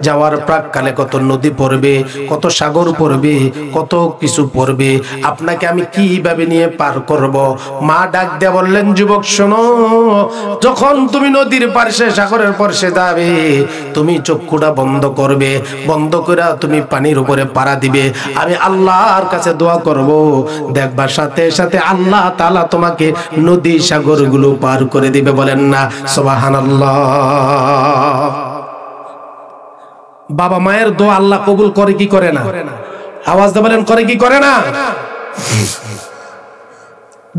যাওয়ার প্রাককালে কত নদী পড়বে, কত সাগর পড়বে, কত কিছু পড়বে, আপনাকে আমি কিভাবে নিয়ে পার করব? মা ডাক দিয়ে বললেন, যুবক শোনো, যখন তুমি নদীর পাশে, সাগরের পাশে যাবে, তুমি চক্ষুটা বন্ধ করবে, বন্ধ করে তুমি পানির উপরে পাড়া দিবে, আমি আল্লাহর কাছে দোয়া করব, দেখবা সাথে সাথে আল্লাহ তাআলা তোমাকে নদী সাগর গুলো পার করে দিবে। বলেন না সুবহানাল্লাহ। বাবা মায়ের দোয়া আল্লাহ কবুল করে কি করে না? আওয়াজ দিয়ে বলেন, করে কি করে না?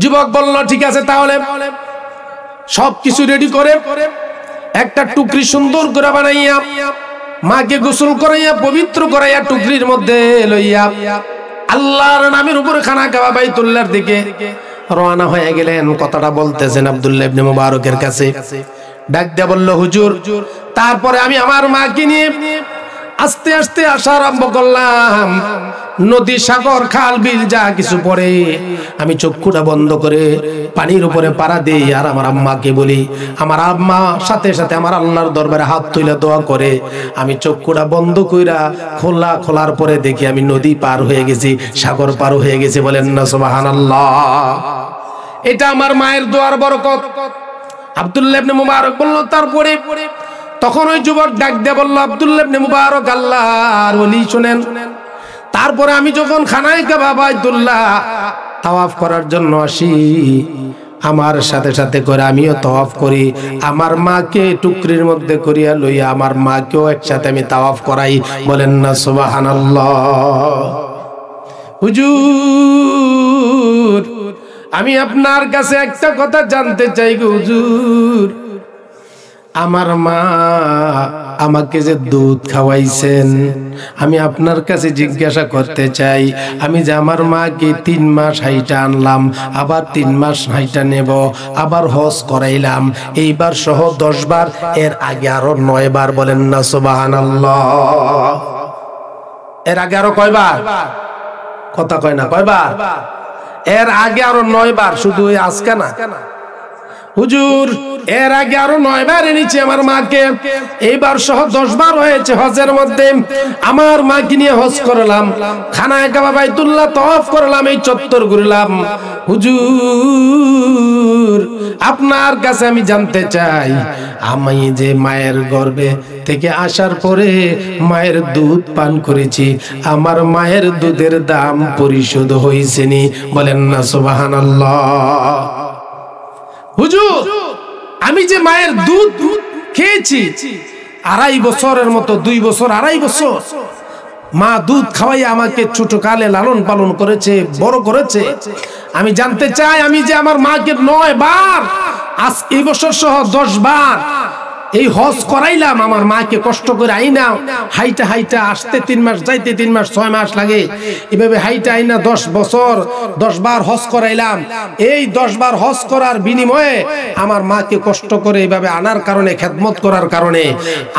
যুবক বলল, ঠিক আছে, তাহলে সবকিছু রেডি করে একটা টুকরি সুন্দর করে বানাইয়া, মাকে গোসল করাইয়া, পবিত্র করাইয়া, টুকরির মধ্যে লইয়া আল্লাহর নামের উপরে খানা কাবা বাইতুল্লাহর দিকে রওনা হয়ে গেলেন। কথাটা বলতেছেন আব্দুল্লাহ ইবনে মুবারকের কাছে। ডাক দিয়ে বলল, হুজুর, তারপরে আমি আমার মাকে নিয়ে আস্তে আস্তে আসা আরম্ভ করলাম। নদী, সাগর, খাল, বিল যা কিছু পড়ে আমি চক্ষুটা বন্ধ করে পানির উপরে পাড়া দিই আর আমার আম্মাকে বলি। আমার আম্মা সাথে সাথে আমার আল্লাহর দরবারে হাত তুলে দোয়া করে। আমি চক্ষুটা বন্ধ কইরা খোলার পরে দেখি আমি নদী পার হয়ে গেছি, সাগর পার হয়ে গেছি। বলেন না সুবহানাল্লাহ। এটা আমার মায়ের দোয়ার বরকত। আব্দুল্লাহ ইবনে মুবারক বলল, তারপরে তখন ওই যুবক ডাক দিয়ে বলল, আব্দুল্লাহ ইবনে মুবারক, আল্লাহর ওলি শুনেন। তারপরে আমি যখন খানায় কাবা বাইতুল্লাহ তাওয়াফ করার জন্য আসি, আমার সাথে সাথে করে আমিও তাওয়াফ করি। আমার মাকে টুকরির মধ্যে করিয়া লইয়া আমার মাকেও একসাথে আমি তাওয়াফ করাই। বলেন না সুবহানাল্লাহ। হুজুর, আমি আপনার কাছে একটা কথা জানতে চাই গো হুজুর। আমার মা আমাকে যে দুধ খাওয়াইছেন, আমি আপনার কাছে জিজ্ঞাসা করতে চাই, আমি যে আমার মাকে 3 মাস হাইটা আনলাম, আবার 3 মাস হাইটা নেব, আবার হজ করাইলাম, এইবার সহ 10 বার, এর আগে আরো 9 বার। বলেন না সুবহানাল্লাহ। এর আগে আরো কয়বার? কথা কয় না, কয়বার? এর আগে আরো 9 বার। শুধু আজকে না হুজুর, এর আগে আরো 9 বার এনেছি আমার মাকে, এইবার সহ 10 বার হয়েছে হজের মধ্যে। আমার মাকে নিয়ে হজ করলাম, খানায় কাবা বাইতুল্লাহ তাওয়াফ করলাম, এই চত্বর ঘুরলাম। হুজুর, আপনার কাছে আমি জানতে চাই, আমি যে মায়ের গর্ভে থেকে আসার পরে মায়ের দুধ পান করেছি, আমার মায়ের দুধের দাম পরিশোধ হয়েছে নি? বলেন না সুবহানাল্লাহ। হুজুর, আমি যে মায়ের দুধ খেয়েছি 2.5 বছরের মতো, 2 বছর 2.5 বছর মা দুধ খাওয়াই আমাকে ছোট কালে লালন পালন করেছে, বড় করেছে। আমি জানতে চাই, আমি যে আমার মাকে 9 বার, আজ এই বছর সহ 10 বার এই হজ করাইলাম, আমার মাকে কষ্ট করে আইনা হাইটা হাইটা আসতে 3 মাস, যাইতে 3 মাস, 6 মাস লাগে, এভাবে হাইটা আইনা 10 বছর 10 বার হজ করাইলাম। এই 10 বার হজ করার বিনিময়ে আমার মাকে কষ্ট করে এইভাবে আনার কারণে, খেদমত করার কারণে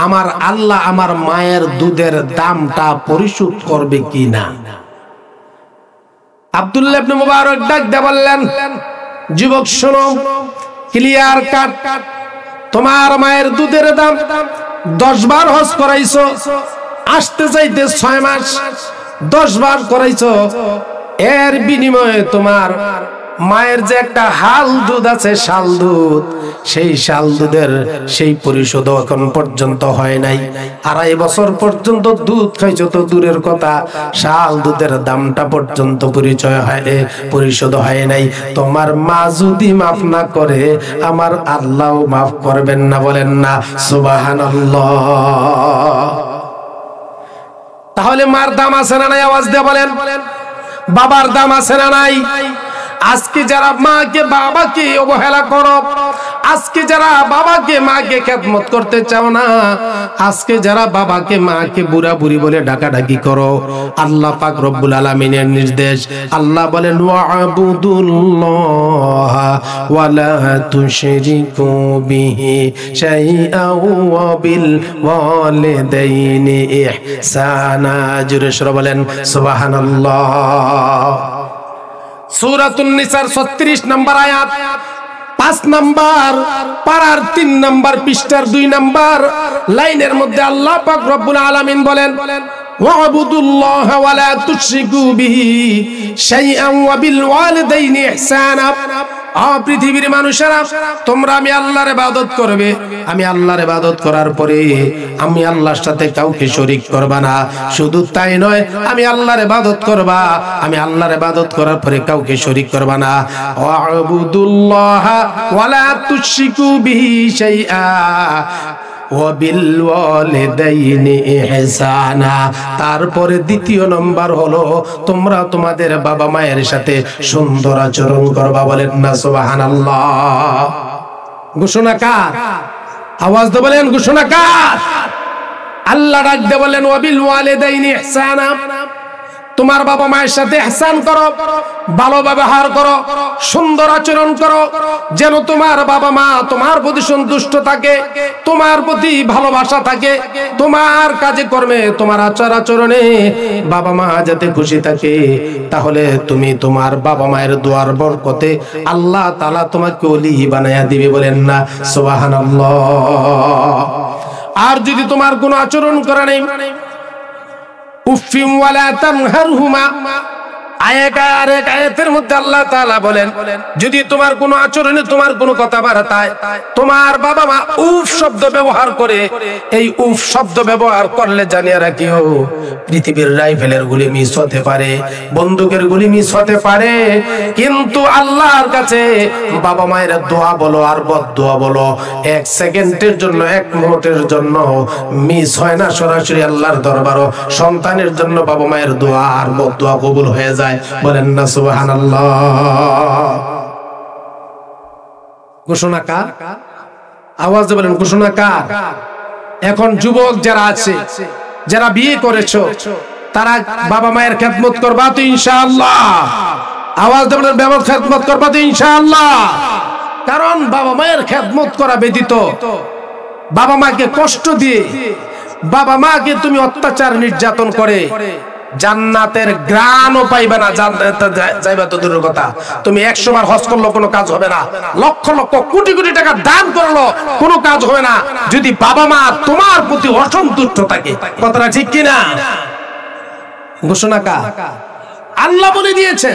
আমার আল্লাহ আমার মায়ের দুধের দামটা পরিশোধ করবে কি না? আব্দুল্লাহ ইবনে মুবারক ডাক দিয়ে বললেন, যুবক শোনো, ক্লিয়ার কাট, তোমার মায়ের দুধের দাম 10 বার হজ করাইছো, আসতে চাইতে 6 মাস, 10 বার করাইছো, এর বিনিময়ে তোমার মায়ের যে একটা হাল দুধ আছে, শাল দুধ, সেই শাল দুধের সেই পরিশোধ এখন পর্যন্ত হয় নাই। 2.5 বছর পর্যন্ত দুধ খাইছো তো দূরের কথা, শাল দুধের দামটা পর্যন্ত পরিশোধ হয় নাই। তোমার মা যদি মাফ না করে, আমার আল্লাহও মাফ করবেন না। বলেন না সুবহানাল্লাহ। তাহলে মার দাম আছে না নাই? আওয়াজ দিয়ে বলেন। বাবার দাম আছে না নাই? আজকে যারা মাকে বাবাকে অবহেলা করো, আজকে যারা বাবাকে মাকে খেদমত করতে চাও না, আজকে যারা বাবাকে মাকে বুড়া বুড়ি বলে ডাকাডাকি করো, আল্লাহ পাক রব্বুল আলামিনের নির্দেশ, আল্লাহ বলেন ওয়া'বুদুল্লাহ ওয়া লা তুশরিকু বিহি শাইআন ওয়া বিল ওয়ালিদাইনি ইহসানা। জোরে সরে বলেন সুবহানাল্লাহ। সূরাতুন নিসার 36 নম্বর আয়াত, 5 নম্বর পারার 3 নম্বর পৃষ্ঠার 2 নম্বর লাইনের মধ্যে আল্লাহ পাক রব্বুল আলামিন বলেন, ওয়া'বুদুল্লাহ ওয়া লা তুশরিকু বিহি শাইআন ওয়া বিল ওয়ালিদাইনি ইহসানা। পৃথিবীর মানুষেরা, তোমরা আমি আল্লাহর ইবাদত করবে, আমি আল্লাহর ইবাদত করার পরে আমি আল্লাহর সাথে কাউকে শরীক করবা না। শুধু তাই নয়, আমি আল্লাহর ইবাদত করবা, আমি আল্লাহর ইবাদত করার পরে কাউকে শরীক করবা না। ওয়া'বুদুল্লাহ ওয়া লা তুশরিকু বিহি শাইআ ওয়া বিল ওয়ালিদাইনি ইহসানা। তারপরে দ্বিতীয় নম্বর হলো, তোমরা তোমাদের বাবা মায়ের সাথে সুন্দর আচরণ করবা। বলেন না সুবহানাল্লাহ। ঘোষণা কার? আওয়াজ দিয়ে বলেন, ঘোষণা কার? আল্লাহ ডাক দিয়ে বলেন ওয়া বিল ওয়ালিদাইনি ইহসানা। তোমার বাবা মায়ের সাথে ইহসান করো, ভালো ব্যবহার করো, সুন্দর আচরণ করো, যেন তোমার বাবা মা তোমার প্রতি সন্তুষ্ট থাকে, তোমার প্রতি ভালোবাসা থাকে, তোমার কাজে কর্মে তোমার আচার আচরণে বাবা মা যাতে খুশি থাকে। তাহলে তুমি তোমার বাবা মায়ের দোয়ার বরকতে আল্লাহ তাআলা তোমাকে ওলি বানায়া দিবে, বলেন না সুবহানাল্লাহ। আর যদি তোমার কোনো আচরণ করা নেই, উফিম ওয়ালা তানহারহুমা, আয়াতের মধ্যে আল্লাহ তাআলা বলেন, যদি তোমার কোনো আচরণে তোমার কোনো কথাবার্তায় তোমার বাবা মা উফ শব্দ ব্যবহার করে, এই উফ শব্দ ব্যবহার করলে জানিয়ে রাখিও পৃথিবীর রাইফেলের গুলি মিস হতে পারে, বন্দুকের গুলি মিস হতে পারে, কিন্তু আল্লাহর কাছে বাবা মায়ের দোয়া বলো আর বদদোয়া বলো, এক সেকেন্ডের জন্য, এক মুহূর্তের জন্য মিস হয় না। সরাসরি আল্লাহর দরবারও সন্তানের জন্য বাবা মায়ের দোয়া আর বদদোয়া কবুল হয়ে যায়, বলেন না সুবহানাল্লাহ। ঘোষণা কার? আওয়াজে বলেন ঘোষণা কার? এখন যুবক যারা আছে, যারা বিয়ে করেছো, তারা বাবা মায়ের খেদমত করবা তো ইনশাআল্লাহ? আওয়াজ দিয়ে বলেন বাবা খেদমত করবা তো ইনশাআল্লাহ? কারণ বাবা মায়ের খেদমত করা ব্যতীত, বাবা মাকে কষ্ট দিয়ে, বাবা মাকে তুমি অত্যাচার নির্যাতন করে জান্নাতের গ্রাণও পাইবে না। জান্নাতে যাইবা তো দূরের কথা, তুমি 100 বার হজ করলো কোনো কাজ হবে না, লক্ষ লক্ষ কোটি কোটি টাকা দান করলো কোনো কাজ হবে না, যদি বাবা মা তোমার প্রতি অসন্তুষ্ট থাকে। কথাটা ঠিক কিনা? ঘোষণা কার? আল্লাহ বলে দিয়েছে।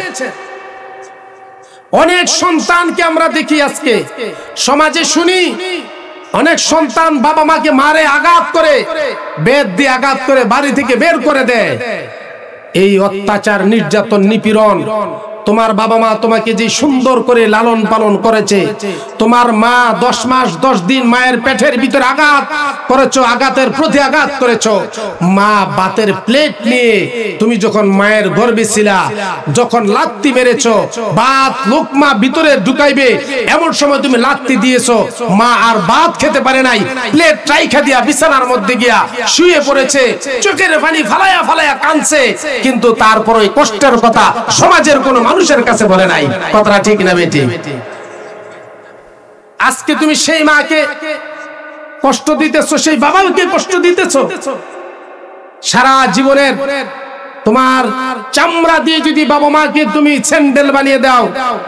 অনেক সন্তানকে আমরা দেখি আজকে সমাজে শুনি, অনেক সন্তান বাবা মাকে মারে, আঘাত করে, বেত দিয়ে আঘাত করে বাড়ি থেকে বের করে দেয়। এই অত্যাচার, নির্যাতন, নিপীড়ন, তোমার বাবা মা তোমাকে যে সুন্দর করে লালন পালন করেছে, তোমার মা 10 মাস 10 দিন মায়ের পেটের ভিতরে আঘাত করেছো, আঘাতের প্রতি আঘাত করেছো। মা ভাতের প্লেট নিয়ে তুমি যখন মায়ের গর্ভে ছিলা, যখন লাত্তি মেরেছো, ভাত লোকমা ভিতরে ঢুকাইবে এমন সময় তুমি লাত্তি দিয়েছো, মা আর ভাত খেতে পারে নাই, প্লেট রাইখা দিয়া বিছানার মধ্যে গিয়া শুয়ে পড়েছে, চোখের পানি ফালায়া ফালায়া কাঁদছে, কিন্তু তারপর ওই কষ্টের কথা সমাজের কোনো মানুষের কাছে বলে নাই। কথাটা ঠিক না বেটি? আজকে তুমি সেই মাকে কষ্ট দিতেছো, সেই বাবাকে কষ্ট দিতেছো। সারা জীবনের তোমার চামড়া দিয়ে যদি বাবা মাকে তুমি স্যান্ডেল বানিয়ে দাও,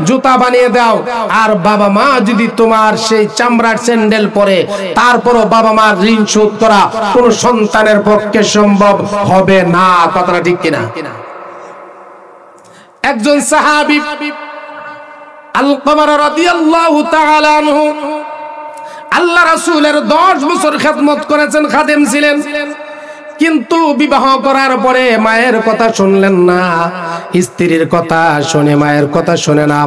জুতা বানিয়ে দাও, আর বাবা মা যদি তোমার সেই চামড়ার স্যান্ডেল পরে, তারপরও বাবা মার ঋণ শোধ করা কোন সন্তানের পক্ষে সম্ভব হবে না। কথাটা ঠিক কিনা? একজন সাহাবী আলকামা রাদিয়াল্লাহু তাআলা আনহু আল্লাহ রাসূলের 10 বছর খেদমত করেছেন, খাদেম ছিলেন, কিন্তু বিবাহ করার পরে মায়ের কথা শুনলেন না, স্ত্রীর কথা শুনে মায়ের কথা শুনে না।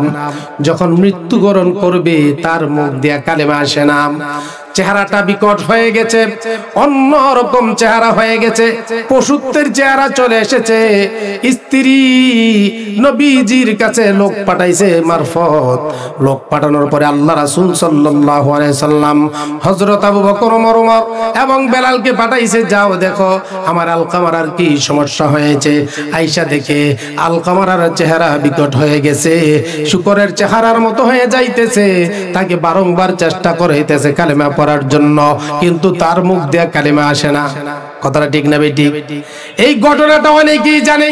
যখন মৃত্যুবরণ করবে তার মুখ দিয়ে কালেমা আসে না। চেহারাটা বিকট হয়ে গেছে, অন্যরকম চেহারা হয়ে গেছে, পশুত্বের চেহারা চলে এসেছে। স্ত্রী নবীজির কাছে লোক পাঠাইছে মারফত। লোক পাঠানোর পরে আল্লাহ রাসূল সাল্লাল্লাহু আলাইহি সাল্লাম হযরত আবু বকর, ওমর এবং বেলালকে পাঠাইছে, যাও দেখো আমার আলকামারার কি সমস্যা হয়েছে। আয়েশা দেখে আলকামারার চেহারা বিকট হয়ে গেছে, শুকরের চেহারার মতো হয়ে যাইতেছে। তাকে বারংবার চেষ্টা করাইতেছে কালেমা পড়ার জন্য, কিন্তু তার মুখ দিয়ে কালেমা আসে না। কথাটা ঠিক না বেটি? এই ঘটনাটা অনেকেই জানে,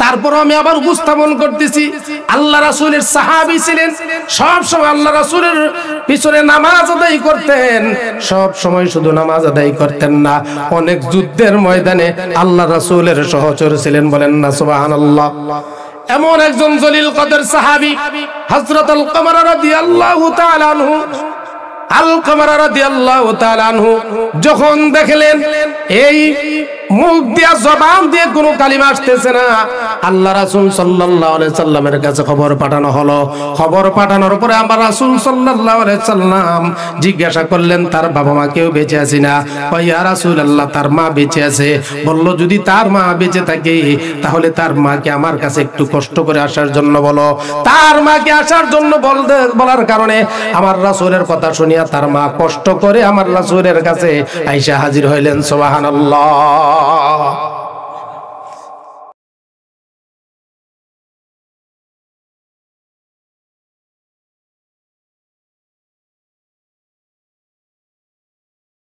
তারপর আমি আবার উপস্থাপন করতেছি। আল্লাহ রাসূলের সাহাবী ছিলেন, সব সময় আল্লাহ রাসূলের পিছনে নামাজ আদায় করতেন। সব সময় শুধু নামাজ আদায় করতেন না, অনেক যুদ্ধের ময়দানে আল্লাহ রাসূলের সহচর ছিলেন, বলেন না সুবহানাল্লাহ। এমন একজন জলিল কদর সাহাবী হযরত আলকামা রাদিয়াল্লাহু তাআলা আনহু, আলকামা রাদিয়াল্লাহু তাআলা আনহু যখন দেখলেন এই মুখ দিয়া জবান দিয়ে কোনো কালিমা আসতেছে না, আল্লাহ রাসূল সাল্লাল্লাহু আলাইহি সাল্লামের কাছে খবর পাঠানো হলো। খবর পাঠানোর পরে আমার রাসূল সাল্লাল্লাহু আলাইহি সাল্লাম জিজ্ঞাসা করলেন তার বাবা মা কেউ বেঁচে আছে না? কয় ইয়া রাসূলুল্লাহ তার মা বেঁচে আছে। বলল যদি তার মা বেঁচে থাকে তাহলে তার মাকে আমার কাছে একটু কষ্ট করে আসার জন্য বলো। তার মাকে আসার জন্য বলার কারণে আমার রাসূলের কথা শুনিয়া তার মা কষ্ট করে আমার রাসূলের কাছে আয়েশা হাজির হইলেন। সুবহানাল্লাহ।